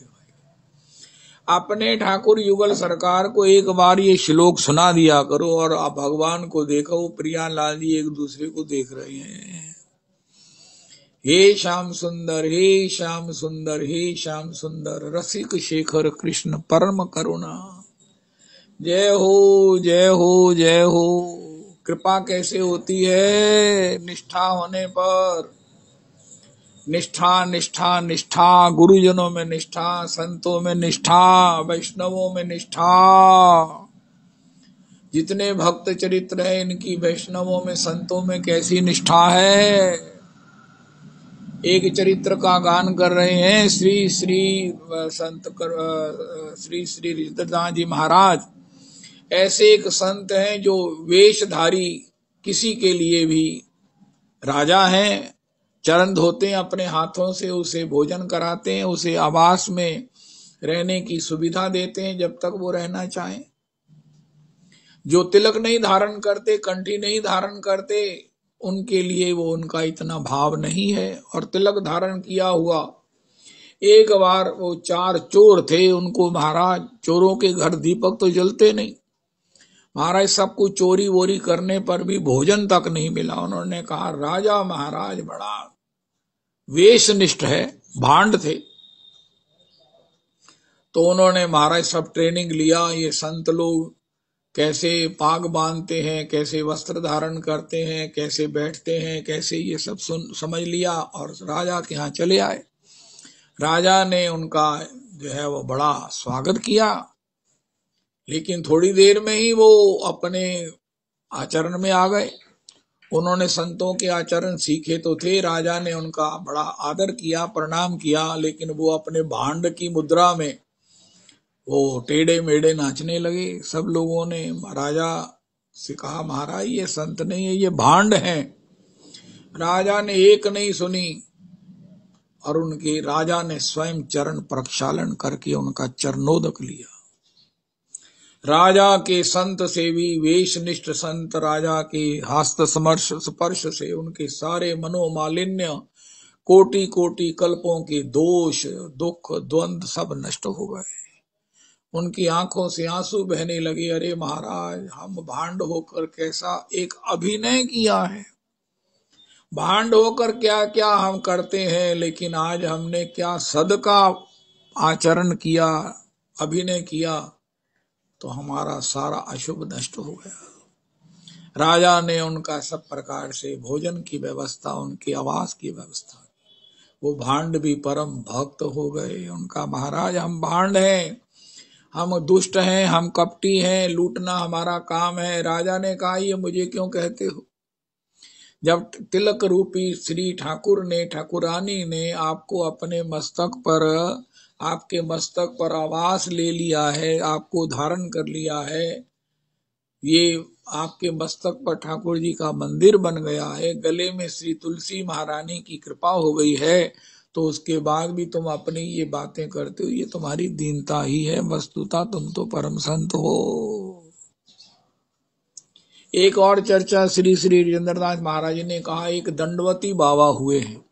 अपने ठाकुर युगल सरकार को एक बार ये श्लोक सुना दिया करो और आप भगवान को देखो, प्रियालाल जी एक दूसरे को देख रहे हैं। हे श्याम सुंदर, हे श्याम सुंदर, हे श्याम सुंदर, रसिक शेखर कृष्ण परम करुणा। जय हो जय हो जय हो। कृपा कैसे होती है? निष्ठा होने पर। निष्ठा निष्ठा निष्ठा, गुरुजनों में निष्ठा, संतों में निष्ठा, वैष्णवों में निष्ठा। जितने भक्त चरित्र है इनकी वैष्णवों में संतों में कैसी निष्ठा है। एक चरित्र का गान कर रहे हैं श्री श्री संत श्री श्री रिद्धदास जी महाराज। ऐसे एक संत हैं जो वेशधारी, किसी के लिए भी राजा हैं, चरण धोते हैं अपने हाथों से, उसे भोजन कराते हैं, उसे आवास में रहने की सुविधा देते हैं जब तक वो रहना चाहें। जो तिलक नहीं धारण करते, कंठी नहीं धारण करते, उनके लिए वो उनका इतना भाव नहीं है। और तिलक धारण किया हुआ, एक बार वो 4 चोर थे, उनको महाराज, चोरों के घर दीपक तो जलते नहीं, महाराज सब कुछ चोरी वोरी करने पर भी भोजन तक नहीं मिला। उन्होंने कहा राजा महाराज बड़ा वेशनिष्ठ है, भांड थे। तो उन्होंने महाराज सब ट्रेनिंग लिया, ये संत लोग कैसे पाग बांधते हैं, कैसे वस्त्र धारण करते हैं, कैसे बैठते हैं, कैसे, ये सब समझ लिया और राजा के यहाँ चले आए। राजा ने उनका जो है वो बड़ा स्वागत किया, लेकिन थोड़ी देर में ही वो अपने आचरण में आ गए। उन्होंने संतों के आचरण सीखे तो थे, राजा ने उनका बड़ा आदर किया, प्रणाम किया, लेकिन वो अपने भांड की मुद्रा में वो टेढ़े मेढ़े नाचने लगे। सब लोगों ने राजा से कहा महाराज ये संत नहीं है, ये भांड हैं। राजा ने एक नहीं सुनी और उनके राजा ने स्वयं चरण प्रक्षालन करके उनका चरणोदक लिया। राजा के संत से भी वेशनिष्ठ संत, राजा के हस्त स्पर्श से उनके सारे मनोमालिन्य, कोटि कोटि कल्पों के दोष, दुख, द्वंद सब नष्ट हो गए। उनकी आंखों से आंसू बहने लगे। अरे महाराज, हम भांड होकर कैसा एक अभिनय किया है, भांड होकर क्या क्या हम करते हैं, लेकिन आज हमने क्या सद का आचरण किया, अभिनय किया, तो हमारा सारा अशुभ नष्ट हो गया। राजा ने उनका सब प्रकार से भोजन की व्यवस्था, उनके आवास की व्यवस्था, वो भांड भी परम भक्त हो गए। उनका महाराज हम भांड हैं, हम दुष्ट हैं, हम कपटी हैं, लूटना हमारा काम है। राजा ने कहा ये मुझे क्यों कहते हो? जब तिलक रूपी श्री ठाकुर ने, ठाकुरानी ने आपको अपने मस्तक पर, आपके मस्तक पर आवास ले लिया है, आपको धारण कर लिया है, ये आपके मस्तक पर ठाकुर जी का मंदिर बन गया है, गले में श्री तुलसी महारानी की कृपा हो गई है, तो उसके बाद भी तुम अपनी ये बातें करते हो, ये तुम्हारी दीनता ही है। वस्तुतः तुम तो परम संत हो। एक और चर्चा श्री श्री राजेंद्रनाथ महाराज ने कहा, एक दंडवती बाबा हुए हैं,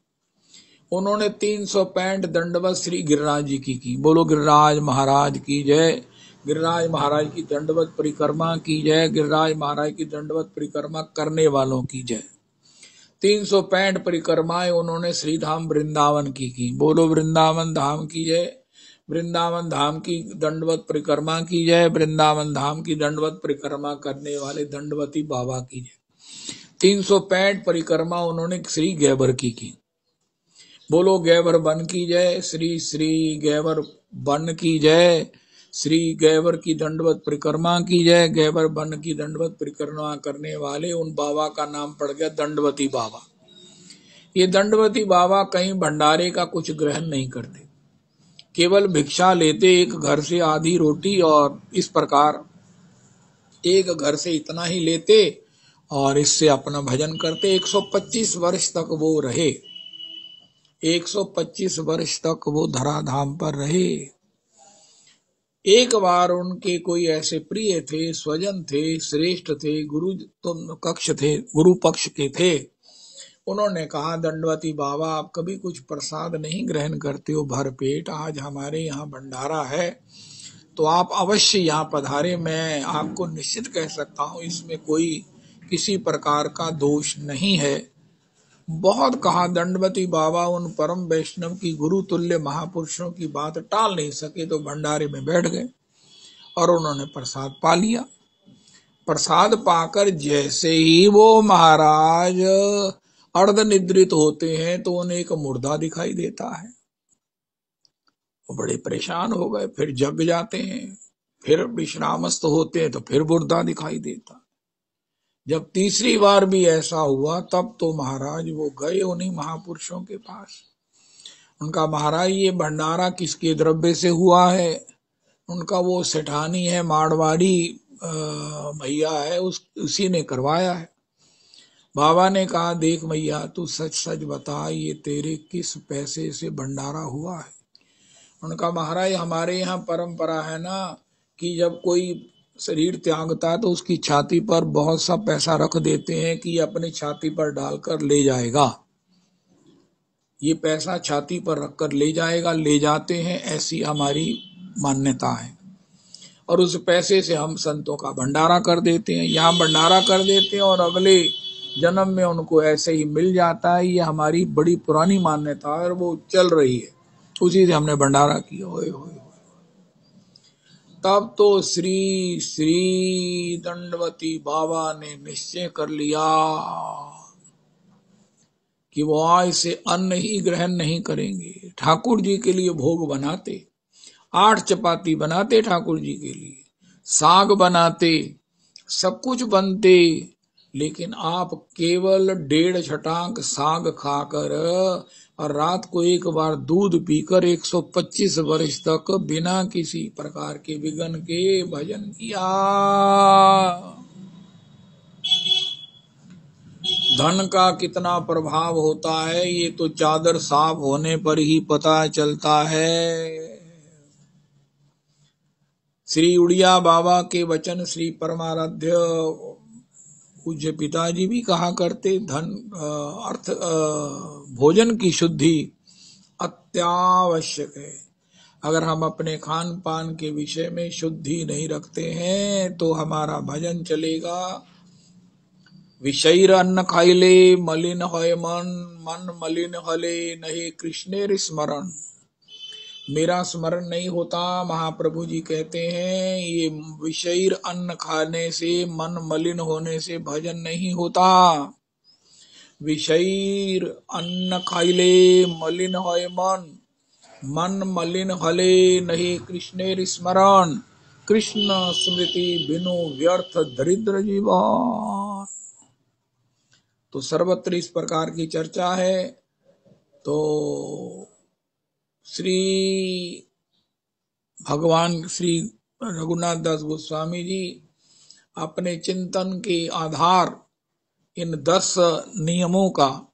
उन्होंने 365 दंडवत श्री गिरिराज जी की। बोलो गिरिराज महाराज की जय, गिरिराज महाराज की दंडवत परिक्रमा की जय, गिरिराज महाराज की दंडवत परिक्रमा करने वालों की जय। 365 परिक्रमाएं उन्होंने श्री धाम वृंदावन की। बोलो वृंदावन धाम की जय, वृंदावन धाम की दंडवत परिक्रमा की जय, वृंदावन धाम की दंडवत परिक्रमा करने वाले दंडवती बाबा की जय। 365 परिक्रमा उन्होंने श्री गैबर की। बोलो गैबर बन की जय, श्री श्री गैबर बन की जय, श्री गैबर की दंडवत परिक्रमा की जय। गैबर बन की दंडवत परिक्रमा करने वाले उन बाबा का नाम पड़ गया दंडवती बाबा। ये दंडवती बाबा कहीं भंडारे का कुछ ग्रहण नहीं करते, केवल भिक्षा लेते, एक घर से आधी रोटी और इस प्रकार एक घर से इतना ही लेते और इससे अपना भजन करते। 125 वर्ष तक वो रहे, 125 वर्ष तक वो धराधाम पर रहे। एक बार उनके कोई ऐसे प्रिय थे, स्वजन थे, श्रेष्ठ थे, गुरु कक्ष थे, गुरु पक्ष के थे। उन्होंने कहा, दंडवती बाबा आप कभी कुछ प्रसाद नहीं ग्रहण करते हो भर पेट, आज हमारे यहाँ भंडारा है तो आप अवश्य यहाँ पधारे। मैं आपको निश्चित कह सकता हूँ इसमें कोई किसी प्रकार का दोष नहीं है। बहुत कहा, दंडवती बाबा उन परम वैष्णव की, गुरु तुल्य महापुरुषों की बात टाल नहीं सके, तो भंडारे में बैठ गए और उन्होंने प्रसाद पा लिया। प्रसाद पाकर जैसे ही वो महाराज अर्ध निद्रित होते हैं तो उन्हें एक मुर्दा दिखाई देता है। वो बड़े परेशान हो गए, फिर जग जाते हैं, फिर विश्रामस्थ होते हैं तो फिर मुर्दा दिखाई देता। जब तीसरी बार भी ऐसा हुआ तब तो महाराज वो गए उन्हीं महापुरुषों के पास। उनका, महाराज ये भंडारा किसके द्रव्य से हुआ है? उनका वो सेठानी है, मारवाड़ी भैया है, उसी ने करवाया है। बाबा ने कहा, देख मैया तू सच सच बता, ये तेरे किस पैसे से भंडारा हुआ है? उनका, महाराज हमारे यहाँ परंपरा है ना कि जब कोई शरीर त्यागता है तो उसकी छाती पर बहुत सा पैसा रख देते हैं कि अपनी छाती पर डालकर ले जाएगा, ये पैसा छाती पर रखकर ले जाएगा, ले जाते हैं, ऐसी हमारी मान्यता है। और उस पैसे से हम संतों का भंडारा कर देते हैं, यहाँ भंडारा कर देते हैं और अगले जन्म में उनको ऐसे ही मिल जाता है। ये हमारी बड़ी पुरानी मान्यता है और वो चल रही है, उसी से हमने भंडारा किया। होए होए तब तो श्री श्री दंडवती बाबा ने निश्चय कर लिया कि वो आज से अन्न ही ग्रहण नहीं करेंगे। ठाकुर जी के लिए भोग बनाते, 8 चपाती बनाते ठाकुर जी के लिए, साग बनाते, सब कुछ बनते, लेकिन आप केवल 1.5 छटाक साग खाकर और रात को एक बार दूध पीकर 125 वर्ष तक बिना किसी प्रकार के विघ्न के भजन किया। धन का कितना प्रभाव होता है ये तो चादर साफ होने पर ही पता चलता है। श्री उड़िया बाबा के वचन श्री परमाराध्य पूज्य पिताजी भी कहा करते, धन अर्थ भोजन की शुद्धि अत्यावश्यक है। अगर हम अपने खान पान के विषय में शुद्धि नहीं रखते हैं तो हमारा भजन चलेगा। विषैर अन्न खाइले मलिन होय मन, मन मलिन हले नहीं कृष्णेर स्मरण। मेरा स्मरण नहीं होता, महाप्रभु जी कहते हैं, ये विषैर अन्न खाने से, मन मलिन होने से भजन नहीं होता। विषयीर अन्न खाइले मलिन होय मन, मन मलिन हले नहीं कृष्णेर स्मरण, कृष्ण स्मृति बिनु व्यर्थ दरिद्र जीवन। तो सर्वत्र इस प्रकार की चर्चा है। तो श्री भगवान श्री रघुनाथ दास गोस्वामी जी अपने चिंतन के आधार इन 10 नियमों का,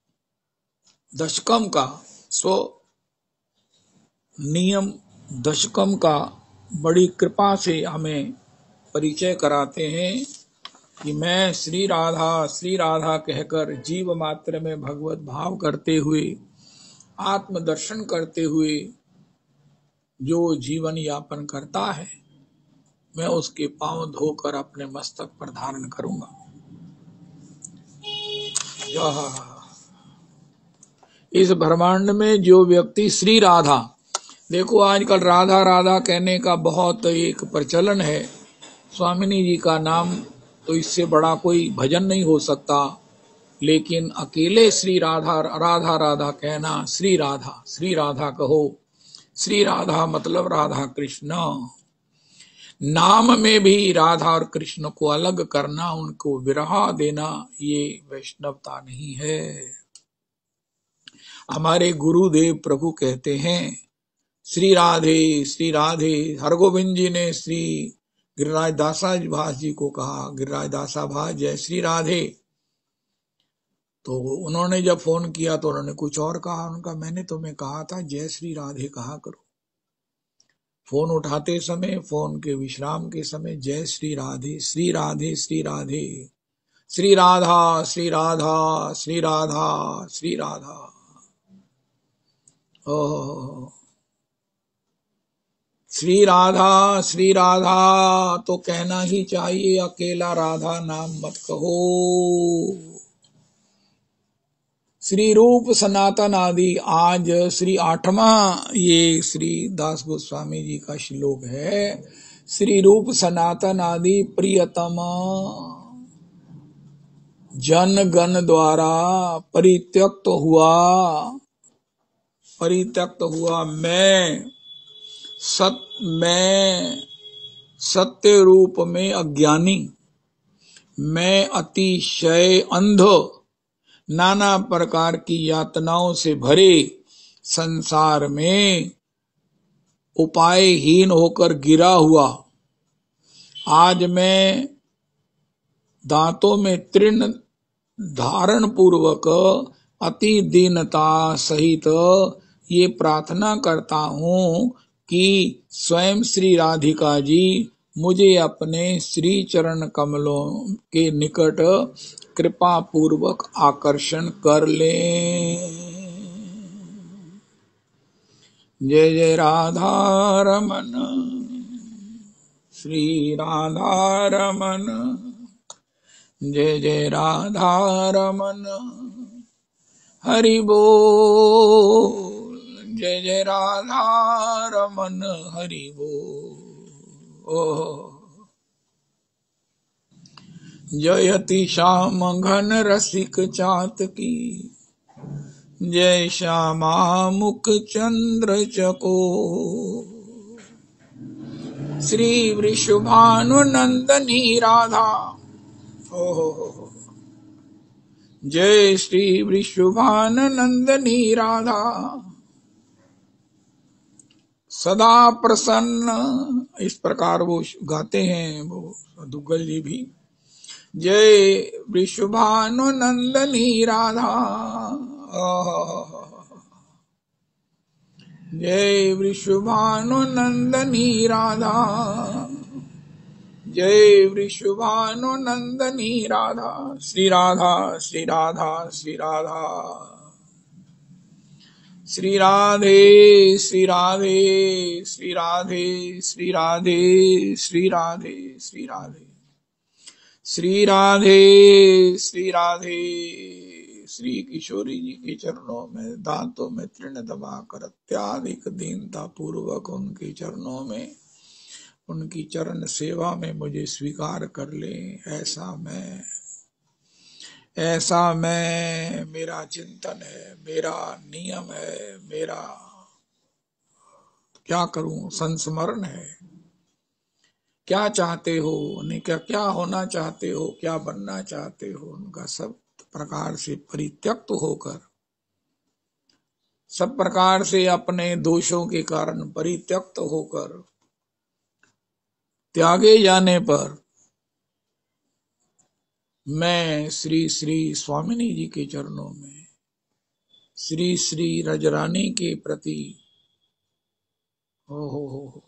दशकम का, सो नियम दशकम का बड़ी कृपा से हमें परिचय कराते हैं कि मैं श्री राधा कहकर जीव मात्र में भगवत भाव करते हुए, आत्मदर्शन करते हुए जो जीवन यापन करता है, मैं उसके पांव धोकर अपने मस्तक पर धारण करूंगा। इस ब्रह्मांड में जो व्यक्ति श्री राधा, देखो आजकल राधा राधा कहने का बहुत एक प्रचलन है। स्वामिनी जी का नाम तो इससे बड़ा कोई भजन नहीं हो सकता, लेकिन अकेले श्री राधा राधा राधा कहना, श्री राधा कहो। श्री राधा मतलब राधा कृष्ण। नाम में भी राधा और कृष्ण को अलग करना, उनको विरहा देना, ये वैष्णवता नहीं है। हमारे गुरुदेव प्रभु कहते हैं श्री राधे। हरगोविंद जी ने श्री गिरिराज दासा भास जी को कहा, गिरिराज दासा भास जय श्री राधे। तो उन्होंने जब फोन किया तो उन्होंने कुछ और कहा। उनका मैंने तुम्हें कहा था जय श्री राधे कहा करो। फोन उठाते समय, फोन के विश्राम के समय जय श्री राधे, श्री राधे, श्री राधे, श्री राधा, श्री राधा, श्री राधा, श्री राधा। श्री राधा तो कहना ही चाहिए, अकेला राधा नाम मत कहो। श्री रूप सनातन आदि, आज श्री 8वां ये श्री दास गोस्वामी जी का श्लोक है। श्री रूप सनातन आदि प्रियतम जन गण द्वारा परित्यक्त हुआ मैं सत्य रूप में अज्ञानी, मैं अतिशय अंध, नाना प्रकार की यातनाओं से भरे संसार में उपायहीन होकर गिरा हुआ। आज मैं दांतों में तृण धारण पूर्वक अति दीनता सहित ये प्रार्थना करता हूँ कि स्वयं श्री राधिका जी मुझे अपने श्री चरण कमलों के निकट कृपा पूर्वक आकर्षण कर ले। जय जय राधा रमन, श्री राधा रमन, जय जय राधा रमन, हरि बोल। जय जय राधा रमन, हरि बोल। जयति श्याम घन रसिक चातकी, जय श्यामा मुख चंद्र चको, श्री वृषभानु नंदनी राधा। जय श्री वृषभानु नंदनी राधा, सदा प्रसन्न। इस प्रकार वो गाते हैं वो दुग्गल जी भी। जय वृषभानु नंदनी राधा, जय वृषभानु नंदनी राधा, जय वृषभानु नंदनी राधा। श्री राधा, श्री राधा, श्री राधा, श्री राधे, श्री राधे, श्री राधे, श्री राधे, श्री राधे, श्री राधे, श्री राधे, श्री राधे। श्री किशोरी जी के चरणों में दांतों में तृण दबाकर अत्याधिक दीनता पूर्वक उनके चरणों में, उनकी चरण सेवा में मुझे स्वीकार कर ले। ऐसा मैं, मेरा चिंतन है, मेरा नियम है, मेरा क्या करूं, संस्मरण है। क्या चाहते हो, उन्हें क्या क्या होना चाहते हो, क्या बनना चाहते हो, उनका सब प्रकार से परित्यक्त होकर, सब प्रकार से अपने दोषों के कारण परित्यक्त होकर त्यागे जाने पर मैं श्री श्री स्वामिनी जी के चरणों में, श्री श्री रजरानी के प्रति हो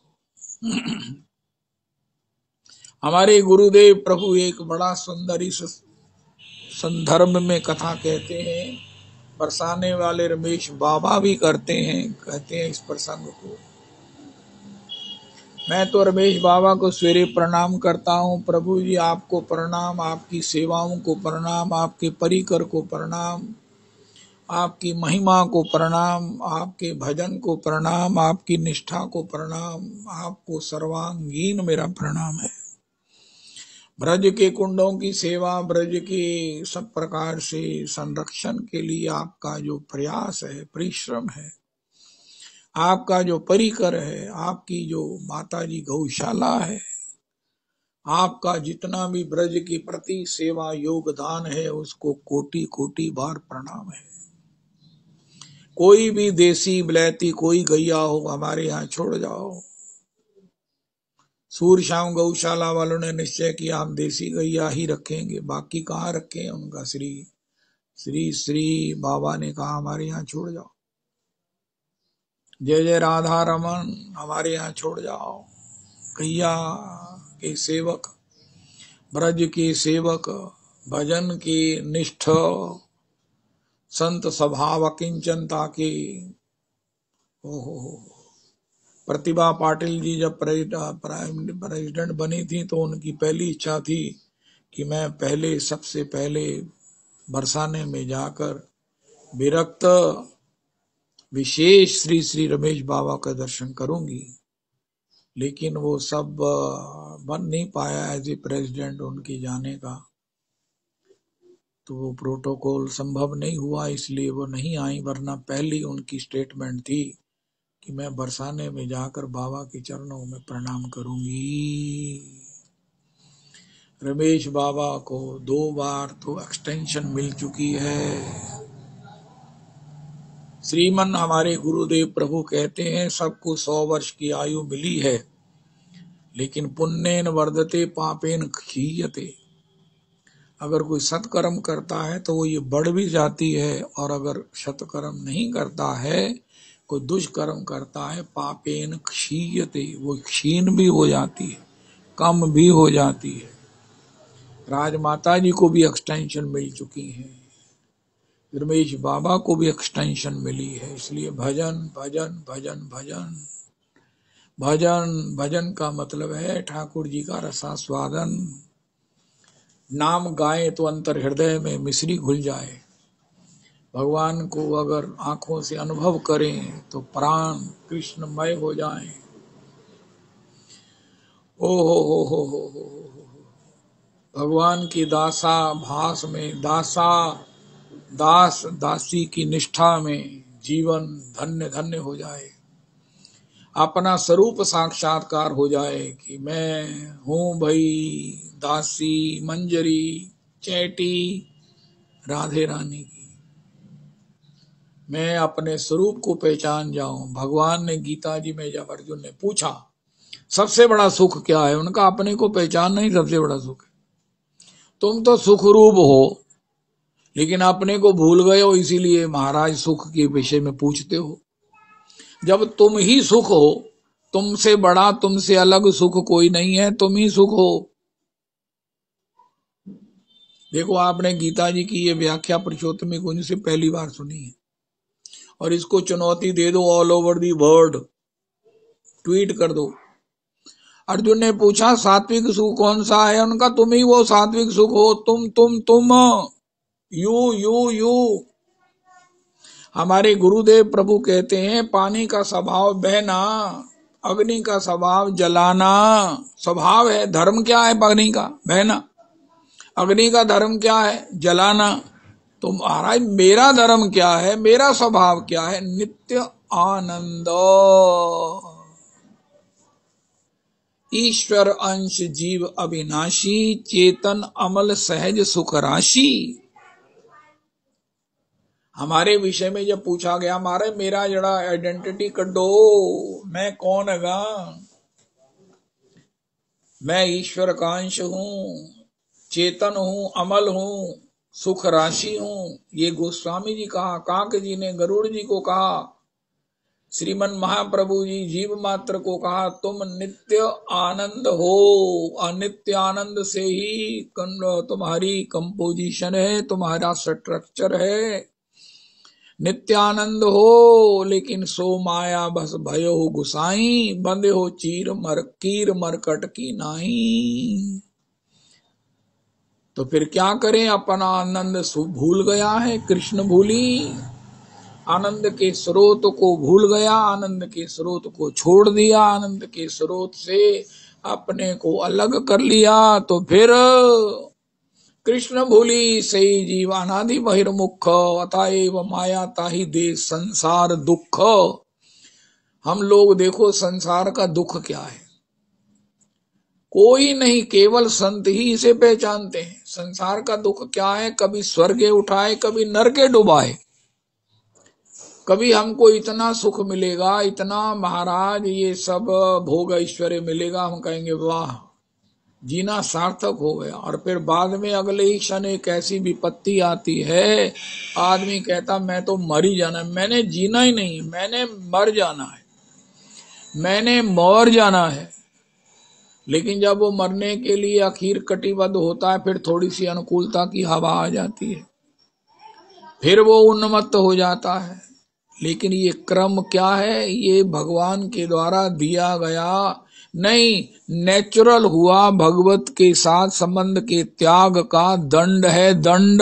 हमारे गुरुदेव प्रभु एक बड़ा सुंदर इस संदर्भ में कथा कहते हैं, बरसाने वाले रमेश बाबा भी करते हैं, कहते हैं इस प्रसंग को। मैं तो रमेश बाबा को सवेरे प्रणाम करता हूँ, प्रभु जी आपको प्रणाम, आपकी सेवाओं को प्रणाम, आपके परिकर को प्रणाम, आपकी महिमा को प्रणाम, आपके भजन को प्रणाम, आपकी निष्ठा को प्रणाम, आपको सर्वांगीण मेरा प्रणाम है। ब्रज के कुंडों की सेवा, ब्रज के सब प्रकार से संरक्षण के लिए आपका जो प्रयास है, परिश्रम है, आपका जो परिकर है, आपकी जो माताजी गौशाला है, आपका जितना भी ब्रज के प्रति सेवा योगदान है, उसको कोटि कोटि बार प्रणाम है। कोई भी देसी बिलैती कोई गैया हो हमारे यहाँ छोड़ जाओ। सूरश्याम गौशाला वालों ने निश्चय किया हम देसी गैया ही रखेंगे, बाकी कहाँ रखें उनका। श्री श्री श्री बाबा ने कहा हमारे यहाँ छोड़ जाओ। जय जय राधा रमन हमारे यहाँ छोड़ जाओ। गैया के सेवक, ब्रज के सेवक, भजन के निष्ठ, संत स्वभाव अकिंचनता के। ओहो, प्रतिभा पाटिल जी जब प्रेसिडेंट बनी थी तो उनकी पहली इच्छा थी कि मैं पहले, सबसे पहले बरसाने में जाकर विरक्त विशेष श्री श्री रमेश बाबा का दर्शन करूंगी, लेकिन वो सब बन नहीं पाया एज ए प्रेसिडेंट उनके जाने का, तो वो प्रोटोकॉल संभव नहीं हुआ, इसलिए वो नहीं आई। वरना पहली उनकी स्टेटमेंट थी कि मैं बरसाने में जाकर बाबा के चरणों में प्रणाम करूंगी। रमेश बाबा को 2 बार तो एक्सटेंशन मिल चुकी है। श्रीमन हमारे गुरुदेव प्रभु कहते हैं सबको 100 वर्ष की आयु मिली है, लेकिन पुण्येन वर्धते पापेन क्षीयते। अगर कोई सत्कर्म करता है तो वो ये बढ़ भी जाती है, और अगर सत्कर्म नहीं करता है, कोई दुष्कर्म करता है, पापेन क्षीयते, वो क्षीण भी हो जाती है, कम भी हो जाती है। राजमाता जी को भी एक्सटेंशन मिल चुकी है, रमेश बाबा को भी एक्सटेंशन मिली है। इसलिए भजन भजन भजन भजन भजन भजन का मतलब है ठाकुर जी का रसास्वादन। नाम गाए तो अंतर हृदय में मिश्री घुल जाए। भगवान को अगर आंखों से अनुभव करें तो प्राण कृष्णमय हो जाएं। ओ हो भगवान की दासा भास में, दास दासी की निष्ठा में जीवन धन्य धन्य हो जाए, अपना स्वरूप साक्षात्कार हो जाए कि मैं हूं भाई दासी मंजरी चैटी राधे रानी की। मैं अपने स्वरूप को पहचान जाऊं। भगवान ने गीता जी में जब अर्जुन ने पूछा सबसे बड़ा सुख क्या है, उनका अपने को पहचानना ही सबसे बड़ा सुख है। तुम तो सुख रूप हो, लेकिन अपने को भूल गए हो, इसीलिए महाराज सुख के विषय में पूछते हो। जब तुम ही सुख हो, तुमसे बड़ा तुमसे अलग सुख कोई नहीं है, तुम ही सुख हो। देखो आपने गीता जी की ये व्याख्या पुरुषोत्तम कुंज से पहली बार सुनी है, और इसको चुनौती दे दो all over the world, tweet कर दो। अर्जुन ने पूछा सात्विक सुख कौन सा है, उनका तुम ही वो सात्विक सुख हो। तुम यू। हमारे गुरुदेव प्रभु कहते हैं पानी का स्वभाव बहना, अग्नि का स्वभाव जलाना, स्वभाव है। धर्म क्या है पानी का? बहना। अग्नि का धर्म क्या है? जलाना। तो महाराज मेरा धर्म क्या है, मेरा स्वभाव क्या है? नित्य आनंद, ईश्वर अंश जीव अविनाशी, चेतन अमल सहज सुख राशि। हमारे विषय में जब पूछा गया, मारे मेरा जड़ा आइडेंटिटी कड्डो, मैं कौन हैगा? मैं ईश्वर का अंश हूं, चेतन हूं, अमल हूं, सुख राशि हूं। ये गोस्वामी जी कहा, काक जी ने गरुड़ जी को कहा, श्रीमन महाप्रभु जी जीव मात्र को कहा, तुम नित्य आनंद हो। अनित्य आनंद से ही तुम्हारी कंपोजिशन है, तुम्हारा स्ट्रक्चर है। नित्यानंद हो, लेकिन सो माया बस भयो हो गुसाई, बंदे हो कीर मरकट की नाही। तो फिर क्या करें? अपना आनंद भूल गया है, कृष्ण भूली, आनंद के स्रोत को भूल गया, आनंद के स्रोत को छोड़ दिया, आनंद के स्रोत से अपने को अलग कर लिया। तो फिर कृष्ण भूली से जीव अनादि बहिर्मुख, अतएव माया ताहि दे संसार दुख। हम लोग देखो संसार का दुख क्या है, कोई नहीं, केवल संत ही इसे पहचानते हैं। संसार का दुख क्या है? कभी स्वर्गे उठाए, कभी नरके डुबाए। कभी हमको इतना सुख मिलेगा, इतना महाराज ये सब भोग ऐश्वर्य मिलेगा, हम कहेंगे वाह, जीना सार्थक हो गया। और फिर बाद में अगले ही क्षण एक ऐसी विपत्ति आती है, आदमी कहता मैं तो मर ही जाना है, मैंने जीना ही नहीं, मैंने मर जाना है, मैंने मर जाना है। लेकिन जब वो मरने के लिए आखिर कटिबद्ध होता है, फिर थोड़ी सी अनुकूलता की हवा आ जाती है, फिर वो उन्मत्त हो जाता है। लेकिन ये क्रम क्या है? ये भगवान के द्वारा दिया गया नहीं, नेचुरल हुआ भगवत के साथ संबंध के त्याग का दंड है, दंड।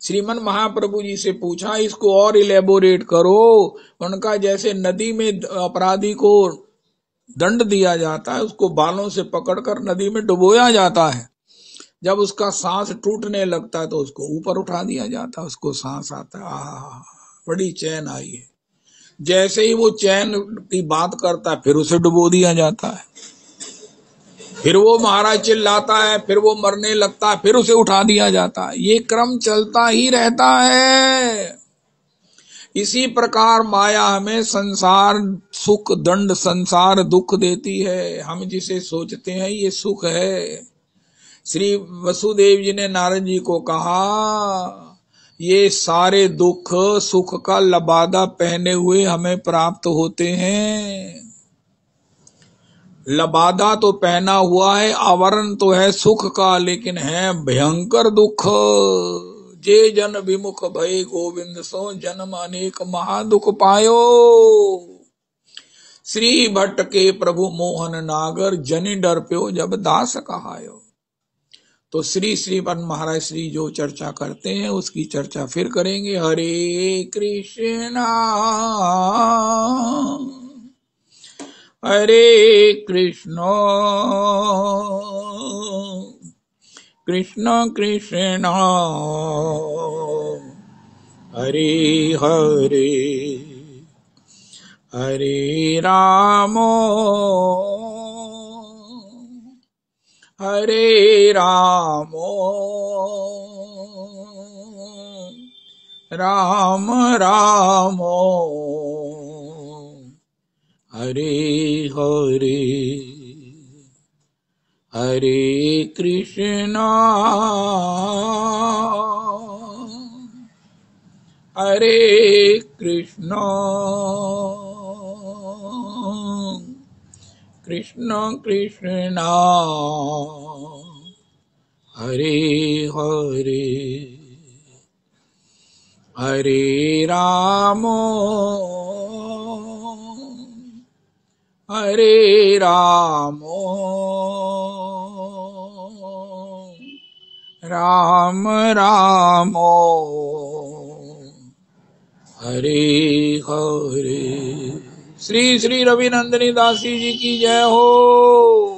श्रीमन महाप्रभु जी से पूछा, इसको और इलेबोरेट करो। उनका जैसे नदी में अपराधी को दंड दिया जाता है, उसको बालों से पकड़कर नदी में डुबोया जाता है, जब उसका सांस टूटने लगता है तो उसको ऊपर उठा दिया जाता है, उसको सांस आता है, आहा बड़ी चैन आई है। जैसे ही वो चैन की बात करता है, फिर उसे डुबो दिया जाता है, फिर वो महाराज चिल्लाता है, फिर वो मरने लगता है, फिर उसे उठा दिया जाता है। ये क्रम चलता ही रहता है। इसी प्रकार माया हमें संसार सुख दंड, संसार दुख देती है। हम जिसे सोचते हैं ये सुख है। श्री वसुदेव जी ने नारद जी को कहा, ये सारे दुख सुख का लबादा पहने हुए हमें प्राप्त होते हैं। लबादा तो पहना हुआ है, आवरण तो है सुख का, लेकिन है भयंकर दुख। जे जन विमुख भय गोविंद सो, जन्म अनेक महादुख पायो। श्री भट्ट के प्रभु मोहन नागर, जनि डर प्यो जब दास कहायो। तो श्री श्रीमन महाराज श्री जो चर्चा करते हैं उसकी चर्चा फिर करेंगे। हरे कृष्णा हरे कृष्णा कृष्ण कृष्ण हरे हरे, हरे राम हरे राम राम राम हरे हरे, हरे कृष्णा हरे कृष्णा कृष्ण कृष्णा हरे हरे, हरे राम हरे राम राम राम हरे हरे। श्री श्री रवि नंदिनी दासी जी की जय हो।